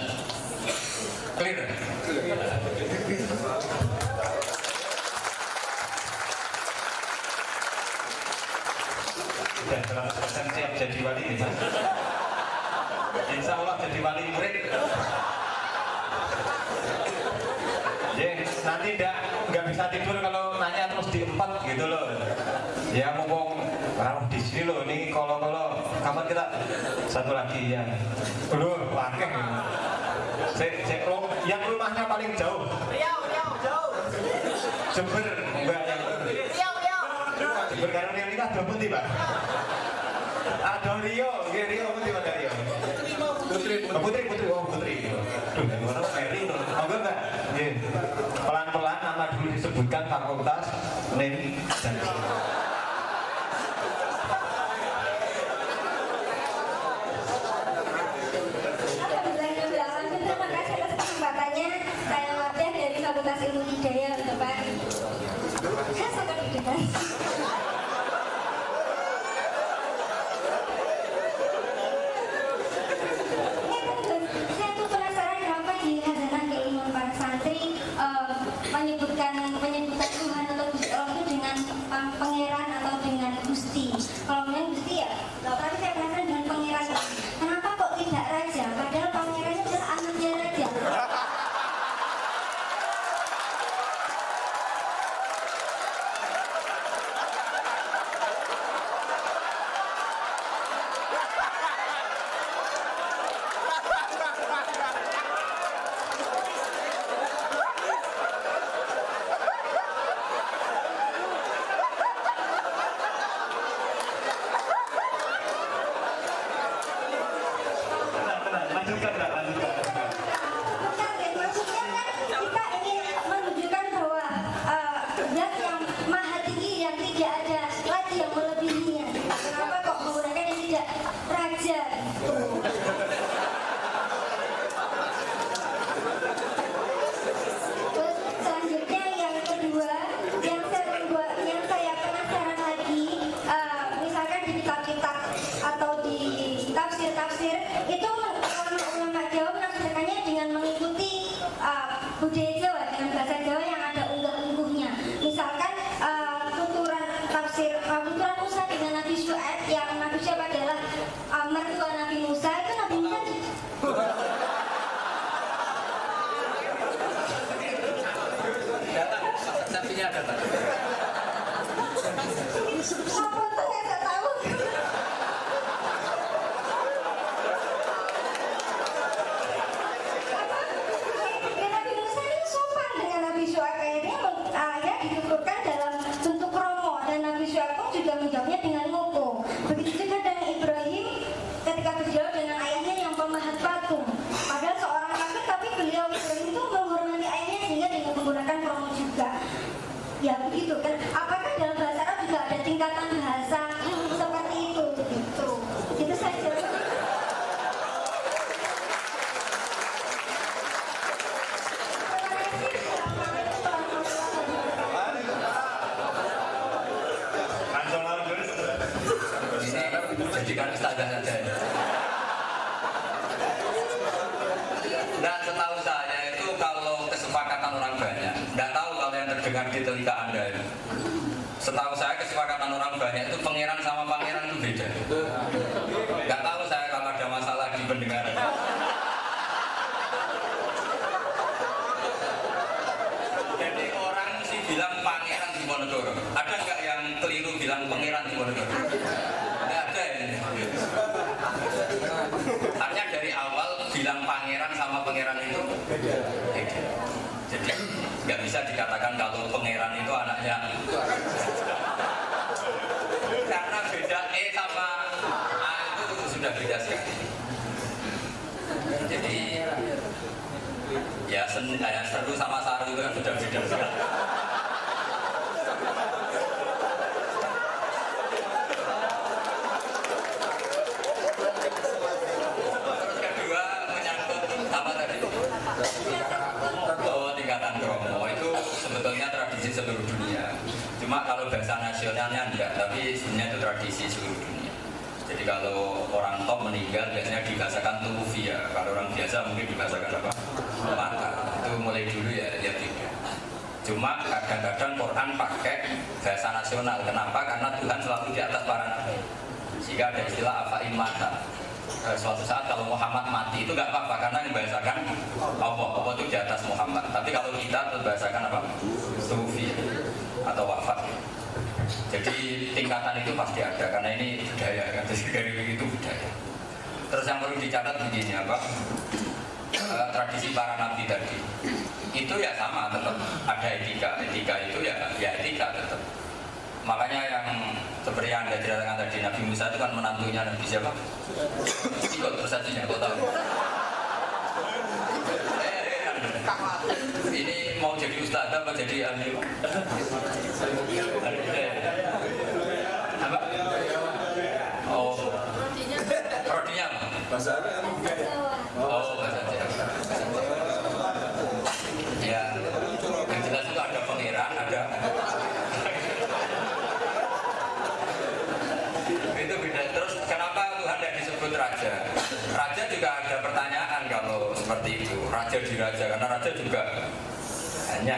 Clear? Dan 100% siap jadi wali gitu. Insya Allah jadi wali murid. Nanti nggak bisa tidur kalau nanya terus di 4 gitu loh. Ya mumpung di sini loh, ini kalau kapan kita satu lagi ya. Aduh, pakai gitu. Yang rumahnya paling jauh. Riau, jauh. Jember, enggak yang Jember karena Riau ini ada putih, Pak. Ada Rio putih ada Rio. Putri. Duh, gimana Mary? Enggak. Nggih. Pelan-pelan nama dulu disebutkan fakultas, name dan saya Martia dari Fakultas Ilmu Hidayah Bapak. Saya sangat didengar. Saya tuh penasaran kenapa di hadapan keilmuan para santri menyebutkan Tuhan atau Gusti Allah itu dengan pangeran atau dengan Gusti. Kalau memang Gusti ya, tapi saya penasaran dengan pangeran. Kenapa kok tidak raja? Padahal pangerannya adalah anaknya raja. budaya Jawa dengan bahasa Jawa yang ada unggah-ungguhnya. Misalkan tuturan tafsir tuturan Musa dengan Nabi Syuaib, yang Nabi Syuaib adalah mertua Nabi Musa, itu Nabi Musa sapinya ada tak? apa tuh saya tak tahu. Nabi Musa ini sopan dengan Nabi Syuaib, akhirnya dituturkan dalam bentuk romo, dan Nabi Syuaib pun juga menjawabnya dengan ngoko. Begitu juga dengan Ibrahim ketika berjawab dengan ayahnya yang pemahat patung. Padahal seorang kafir, tapi beliau Ibrahim itu menghormati ayahnya sehingga dengan menggunakan romo juga. Ya begitu kan. Apakah dalam bahasa Arab juga ada tingkatan bahasa seperti itu? Gitu. Itu saja. Ini jadikan ustazah saja. Nah, setahu saya itu kalau kesepakatan orang banyak, nggak tahu kalau yang terdengar di telinga Anda itu. Setahu saya kesepakatan orang banyak itu pangeran sama pangeran itu beda. Nggak tahu saya kalau ada masalah di pendengaran. Jadi orang mesti bilang pangeran di Diponegoro. Ada nggak yang keliru bilang pangeran di Diponegoro? Nggak ada ini. Artinya dari awal bilang pangeran sama pangeran itu beda. Jadi nggak bisa dikatakan kalau pangeran itu anaknya, karena beda sama A itu sudah beda sekali. Jadi ya seru sama saru itu kan sudah beda sekali. Terus kedua menyangkut apa tadi? Oh, tingkatan kromo itu sebetulnya tradisi seluruh dunia. Cuma kalau bahasa nasionalnya enggak, tapi sebenarnya itu tradisi seluruh dunia. Jadi kalau orang top meninggal biasanya dibahasakan tuwfiya. Kalau orang biasa mungkin dibahasakan apa? Mata. Itu mulai dulu ya beda. Cuma kadang-kadang Quran pakai bahasa nasional. Kenapa? Karena Tuhan selalu di atas para nabi. Sehingga ada istilah afa'in mata. Suatu saat kalau Muhammad mati itu nggak apa-apa karena dibahasakan Allah itu di atas Muhammad. Tapi kalau kita terbahasakan apa? Tuwfi atau wafat. Jadi tingkatan itu pasti ada karena ini budaya kan, dari itu budaya. Terus yang perlu dicatat begini apa? tradisi para nabi tadi itu ya sama, tetap ada etika itu ya etika tetap. Makanya yang seperti yang Anda ceritakan tadi, Nabi Musa itu kan menantunya Nabi siapa? Ikut persatunya, kau tahu? Ini mau jadi ustaz apa jadi ahli? Apa? Oh, prodinya apa? Bahasa Arab. Oh, bahasa Arab. Ya, yang jelas itu ada pangeran, ada. Itu beda. Terus kenapa Tuhan tidak disebut raja? Raja juga ada pertanyaan kalau seperti itu. Raja di raja, karena raja juga hanya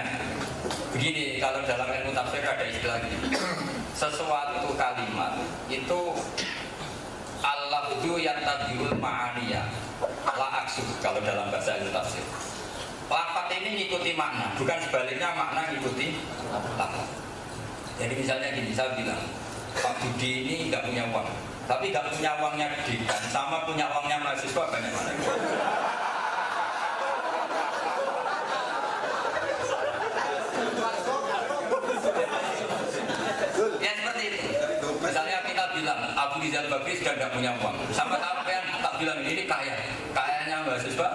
begini. Kalau dalam ilmu tafsir ada istilah gini. Sesuatu kalimat itu al-lafzu yantabiul ma'aniyah la aksu kalau dalam bahasa ilmu tafsir. Lafaz ini ngikuti makna, bukan sebaliknya makna ngikuti lafaz. Jadi misalnya gini, saya bilang Pak Budi ini nggak punya uang, tapi nggak punya uangnya dekan sama punya uangnya mahasiswa banyak mana? Ya seperti itu. Misalnya kita bilang Abu Rizal Bakri sudah tidak punya uang, sama sampean tak bilang ini kaya, kayanya mahasiswa,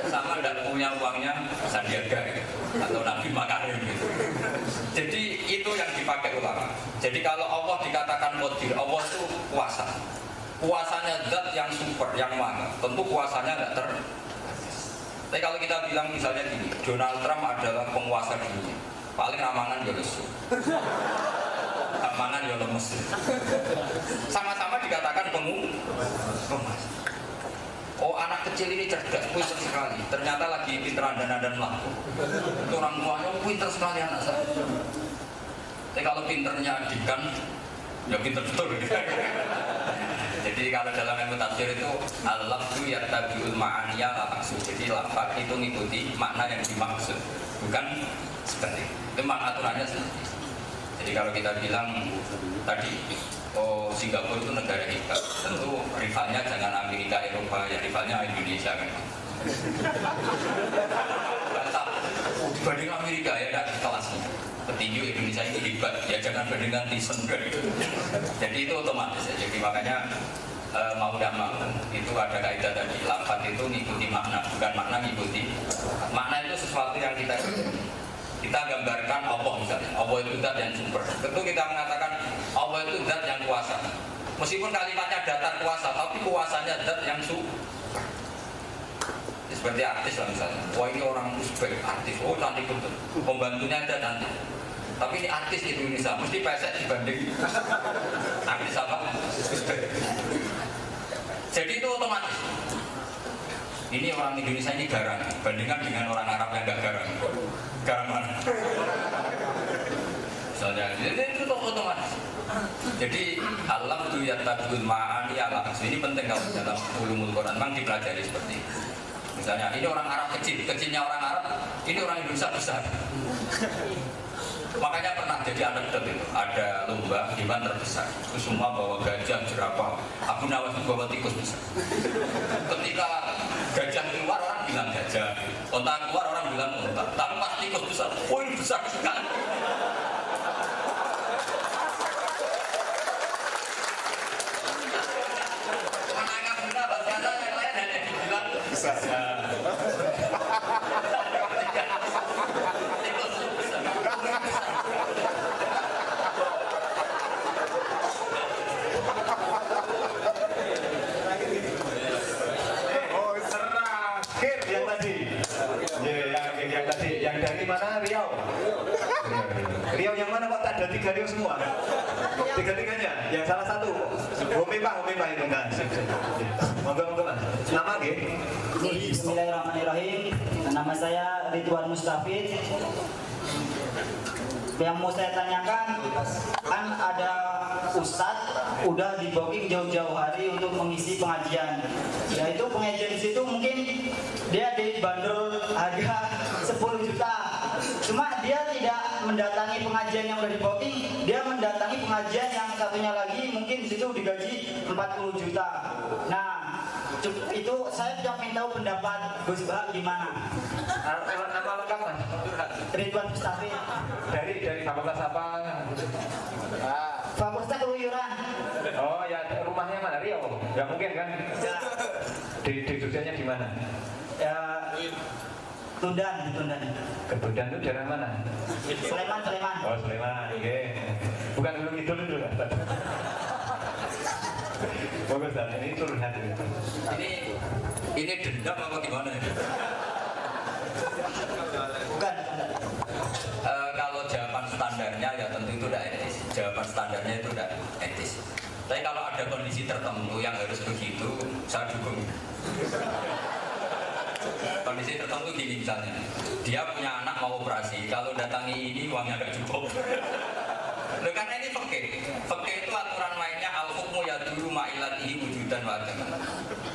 sama tidak punya uangnya Sandiaga atau Nabi Makarim gitu. Jadi itu yang dipakai ulama. Jadi kalau Allah dikatakan qadir, Allah itu kuasa. Kuasanya zat yang super, yang maha. Tentu kuasanya tidak ter. Tapi kalau kita bilang misalnya gini, Donald Trump adalah penguasa dunia. Paling amangan ya lesu. Amangan ya lemes. Sama-sama dikatakan penguasa. Oh, anak kecil ini cerdas, pintar sekali. Ternyata lagi pinteran dan melaku. Itu orang tuanya pintar sekali anak saya. Tapi kalau pinternya dikan, ya pintar betul. Jadi kalau dalam ilmu tafsir itu al-lafzu yattabi'ul ma'aniya la maksud. Jadi lafaz itu mengikuti makna yang dimaksud, bukan seperti itu. Makna aturannya seperti itu. Jadi kalau kita bilang tadi, oh Singapura itu negara hebat, tentu rivalnya jangan Amerika, Eropa, ya rivalnya Indonesia kan. Mantap, dibanding Amerika ya tidak di kelasnya. Petinju Indonesia itu hebat, ya jangan bandingkan Tyson. Jadi itu otomatis ya. Jadi makanya mau tidak mau itu ada kaidah tadi, lafaz itu ngikuti makna, bukan makna ngikuti. Makna itu sesuatu yang kita gambarkan Allah misalnya, Allah itu zat yang super. Tentu kita mengatakan Allah itu zat yang kuasa. Meskipun kalimatnya datar kuasa, tapi kuasanya zat yang super. Seperti artis lah misalnya, wah ini orang Uzbek, artis, oh cantik betul, pembantunya ada cantik. Tapi ini artis Indonesia, mesti pesek dibanding artis apa? Uzbek. Jadi itu otomatis. Ini orang Indonesia ini garang, bandingkan dengan orang Arab yang gak garang. Garang mana? Misalnya, itu otomatis. Jadi alam tu yattabi'ul ma'ani ala maksud. Ini penting kalau dalam ulumul Quran memang dipelajari seperti itu. Misalnya ini orang Arab kecil, kecilnya orang Arab, ini orang Indonesia besar. Makanya pernah jadi anekdot itu, ada lomba hewan terbesar. Itu semua bawa gajah, jerapah, Abu Nawas bawa tikus besar. Ketika gajah keluar orang bilang gajah, onta keluar orang bilang onta, tapi pas tikus besar, oh ini besar sekali. Menangkap benda bahasa yang lain hanya dibilang besar. Yang dari mana? Riau. Riau yang mana kok tak ada 3 Riau semua? 3-3-nya? Yang salah satu. Homepah itu enggak. Monggo Mas. Nama nggih? Bismillahirrahmanirrahim. Nama saya Ridwan Mustafid. Yang mau saya tanyakan, kan ada ustadz udah di booking jauh-jauh hari untuk mengisi pengajian. Ya itu pengajian di situ mungkin dia dibanderol harga 10 juta. Cuma dia tidak mendatangi pengajian yang udah di booking, dia mendatangi pengajian yang satunya lagi mungkin di situ digaji 40 juta. Nah, Itu saya cuma ingin tahu pendapat Gus Bah gimana. Nama lengkap Mas? Ridwan Mustafi Dari fakultas apa? Fakultas Keluyuran. Oh ya, rumahnya mana? Riau? Gak mungkin kan? Ya, Di Jogjanya di mana? ya Tundan. Kebudan itu daerah mana? Sleman. Oh Sleman, oke. Bukan Gunung Kidul itu kan? Bagus dan ini curhat. Ini dendam apa gimana? Bukan. Kalau jawaban standarnya ya tentu itu tidak etis. Jawaban standarnya itu tidak etis. Tapi kalau ada kondisi tertentu yang harus begitu, saya dukung. Kondisi tertentu gini misalnya, dia punya anak mau operasi, kalau datangi ini uangnya nggak cukup. Loh, karena ini fakir itu aturan mainnya al-hukmu yaduru ma'ilatihi wujudan wa adaman.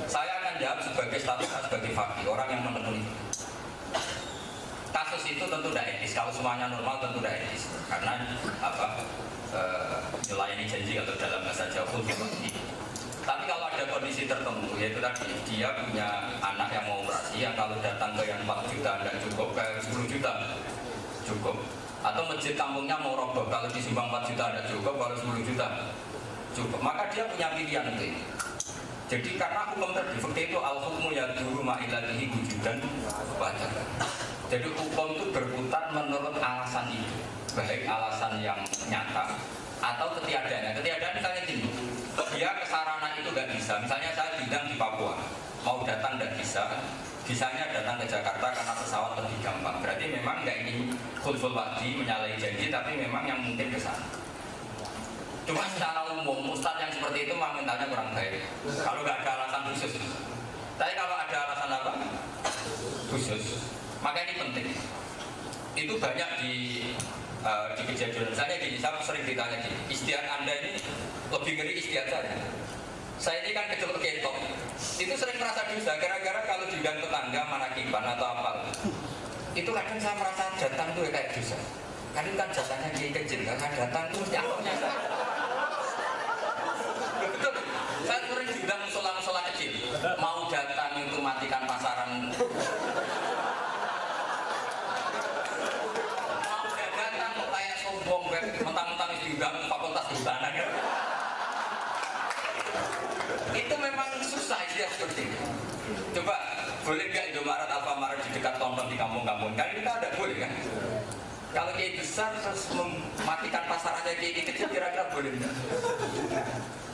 Saya akan jawab sebagai status sebagai fakir, orang yang memenuhi. Kasus itu tentu tidak etis, kalau semuanya normal tentu tidak etis. Karena melayani janji atau dalam bahasa Jawa fakir. Tapi kalau ada kondisi tertentu, yaitu tadi dia punya anak yang mau operasi, yang kalau datang ke yang 4 juta tidak cukup, ke 10 juta cukup. Atau masjid kampungnya mau roboh, kalau disumbang 4 juta tidak cukup, kalau 10 juta cukup. Maka dia punya pilihan itu. Jadi karena hukum tadi itu al-hukmu yaduru ma'ilatihi wujudan wa adaman. Jadi hukum itu berputar menurut alasan itu, baik alasan yang nyata atau ketiadaan. Ketiadaan misalnya gini, dia ke sarana itu nggak bisa. Misalnya saya bidang di Papua, mau datang nggak bisa. Bisanya datang ke Jakarta karena pesawat lebih gampang. Berarti memang nggak ingin khulful wa'di, menyalahi janji, tapi memang yang mungkin ke sana. Cuma secara umum, ustadz yang seperti itu memang mentalnya kurang baik. Kalau nggak ada alasan khusus. Tapi kalau ada alasan apa? Khusus. Maka ini penting. Itu banyak di kejadian. Misalnya gini, saya sering ditanya gini, istiad Anda ini lebih ngeri istiad saya ini kan kecil ketok. Itu sering merasa dosa, gara-gara kalau diundang tetangga manakiban atau apa. Itu kadang saya merasa datang tuh kayak dosa. Kadang kan jatahnya kecil, karena datang tuh mesti akhirnya saya. Betul. Saya sering diundang musola-musola kecil. Mau datang itu matikan pasaran. Mentang-mentang diundang fakultas kehutanan ya. Itu memang susah istilah seperti itu. Coba boleh nggak Indomaret, Alfamaret di dekat tonton di kampung-kampung? Kan kita ada boleh kan? Kalau kiai besar terus mematikan pasarannya kiai kecil, kira-kira boleh nggak?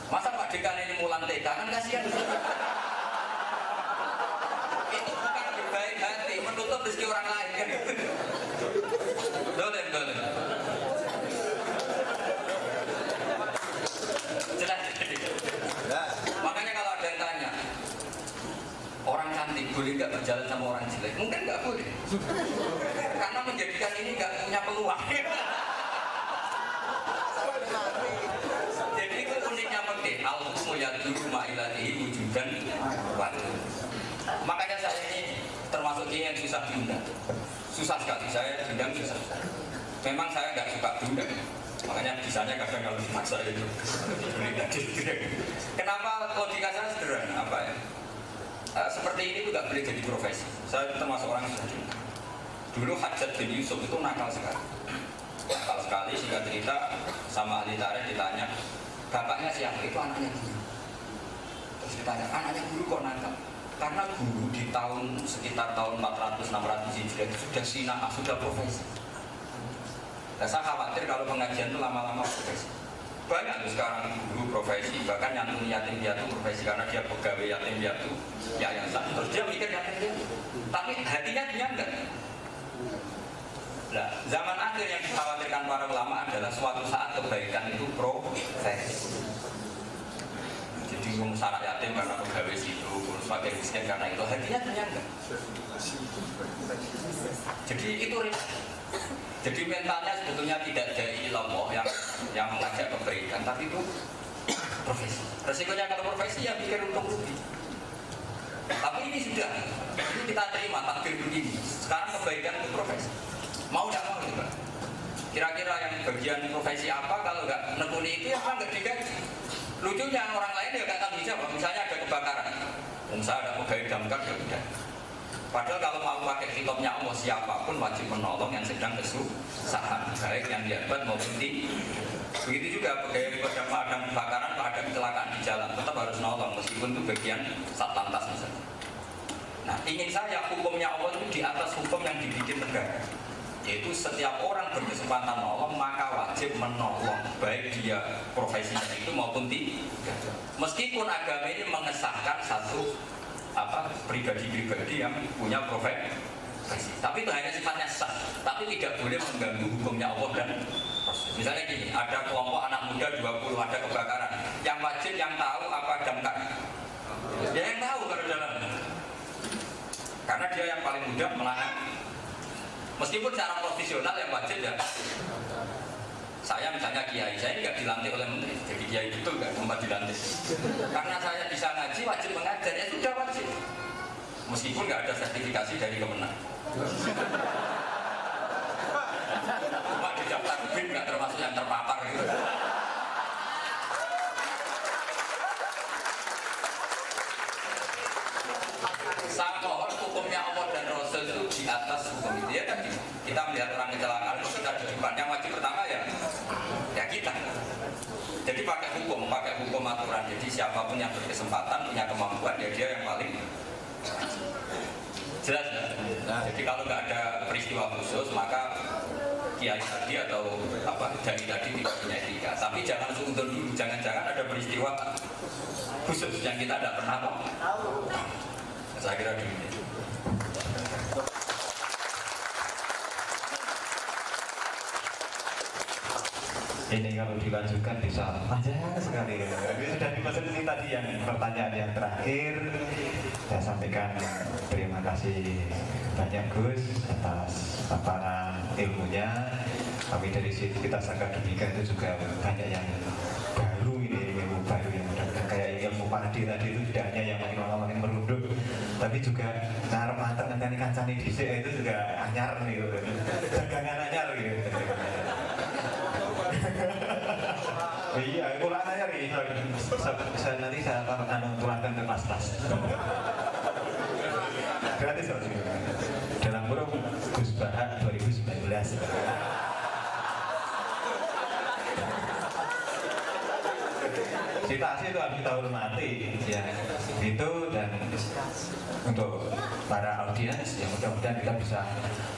Masa Pak Dekan ini mulan TK kan kasihan. Itu bukan berbaik hati, menutup rezeki orang lain kan? Boleh. Makanya kalau ada yang tanya, orang cantik boleh nggak berjalan sama orang jelek? Mungkin nggak boleh, karena menjadikan ini nggak punya peluang. Jadi itu uniknya penting. Al-hukmu yaduru ma'ilatihi wujudan wa adaman. Makanya saya ini termasuk yang susah diundang. Susah sekali, saya diundang susah. Memang saya nggak suka diundang. Makanya bisanya kadang kalau dimaksa itu. Kenapa logika saya sederhana? Apa ya? Seperti ini itu nggak boleh jadi profesi. Saya termasuk orang yang sudah. Dulu Hajjaj bin Yusuf itu nakal sekali. Nakal sekali, sehingga cerita sama ahli tarikh ditanya, bapaknya siapa? Itu anaknya guru. Terus ditanya, anaknya guru kok nakal? Karena guru di tahun sekitar tahun 400-600 Hijriah itu sudah sina'ah, sudah profesi. Nah, saya khawatir kalau pengajian itu lama-lama profesi. Banyak tuh sekarang guru profesi, bahkan nyantuni yatim piatu profesi karena dia pegawai yatim piatu yayasan. Terus dia mikir yatim piatu, tapi hatinya dia enggak. Nah, zaman akhir yang dikhawatirkan para ulama adalah suatu saat kebaikan itu profesi. Jadi ngurus anak yatim karena pegawai situ, ngurus fakir miskin karena itu, hatinya dia enggak. Jadi itu jadi mentalnya sebetulnya tidak dari Allah yang mengajak kebaikan, tapi itu profesi. Resikonya kalau profesi ya pikir untung rugi. Tapi ini sudah, ini kita terima takdir begini. Sekarang kebaikan itu profesi. Mau tidak mau juga. Kira-kira yang bagian profesi apa kalau nggak nekuni itu ya nggak digaji. Lucunya orang lain ya nggak tanggung jawab. Misalnya ada kebakaran, Saya ada pegawai damkar ya udah. Padahal kalau mau pakai kitabnya Allah, siapapun wajib menolong yang sedang kesusahan, baik yang hebat maupun tidak. Begitu juga pegawai pemadam kebakaran, kalau ada kecelakaan di jalan tetap harus nolong meskipun itu bagian satlantas misalnya. Nah, ingin saya hukumnya Allah itu di atas hukum yang dibikin negara, yaitu setiap orang berkesempatan nolong maka wajib menolong, baik dia profesinya itu maupun tidak. Meskipun agama ini mengesahkan satu pribadi-pribadi yang punya profesi, tapi itu hanya sifatnya sah, tapi tidak boleh mengganggu hukumnya Allah dan Rasul. Misalnya gini, ada kelompok anak muda 20 ada kebakaran, yang wajib yang tahu apa damkar? Ya yang tahu kalau dalam, karena dia yang paling mudah menangani. Meskipun secara profesional yang wajib ya. Saya misalnya kiai, saya nggak dilantik oleh menteri, jadi kiai betul nggak sempat dilantik. Karena saya bisa ngaji, wajib mengajar, ya sudah wajib. Meskipun nggak ada sertifikasi dari Kemenang. Cuma di daftar BIM nggak termasuk yang terpapar gitu. Saya mohon hukumnya Allah dan Rasul itu di atas hukum itu ya kan. Kita melihat orang kecelakaan, kita di depan yang wajib pertama ya kita. Jadi pakai hukum aturan. Jadi siapapun yang berkesempatan punya kemampuan ya dia yang paling jelas ya. Jadi kalau nggak ada peristiwa khusus maka kiai tadi atau dari tadi tidak punya etika. Tapi jangan sungguh dulu, jangan-jangan ada peristiwa khusus yang kita tidak pernah tahu. Saya kira demikian. Ini kalau dilanjutkan bisa panjang sekali. Ini sudah dipesan ini tadi yang pertanyaan yang terakhir. Saya sampaikan terima kasih banyak Gus atas paparan ilmunya. Kami dari situ kita akademika itu juga banyak yang baru ini, ilmu baru yang mudah-mudahan kayak ilmu padi tadi itu tidak hanya yang makin lama makin merunduk, tapi juga ngarep mateng ngenteni kancane dhisik itu juga anyar nih, dagangan anyar gitu. Iya, kurang anyar nih. Saya nanti saya turunkan ke kelas. Gratis loh. Dalam kurung Gus Bahak 2019. Citasi itu harus kita hormati ya, itu. Dan untuk para audiens yang mudah-mudahan kita bisa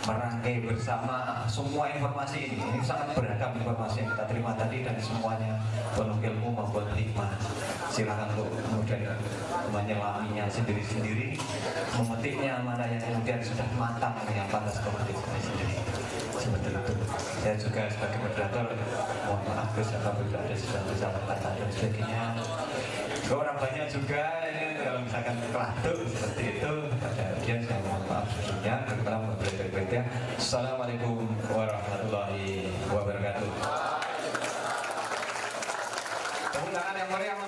merangkai bersama semua informasi ini sangat beragam informasi yang kita terima tadi dan semuanya penuh ilmu maupun hikmah. Silakan untuk kemudian menyelaminya sendiri-sendiri, memetiknya mana yang kemudian sudah matang yang pantas kemetiknya sendiri. Seperti itu. Saya juga sebagai moderator mohon maaf Gus apabila ada sesuatu salah kata dan sebagainya. Orang banyak juga ini kalau misalkan keladuk seperti itu pada audiens yang mohon maaf sebelumnya. Berkenan berikutnya. Assalamualaikum warahmatullahi wabarakatuh. Tepuk tangan yang meriah.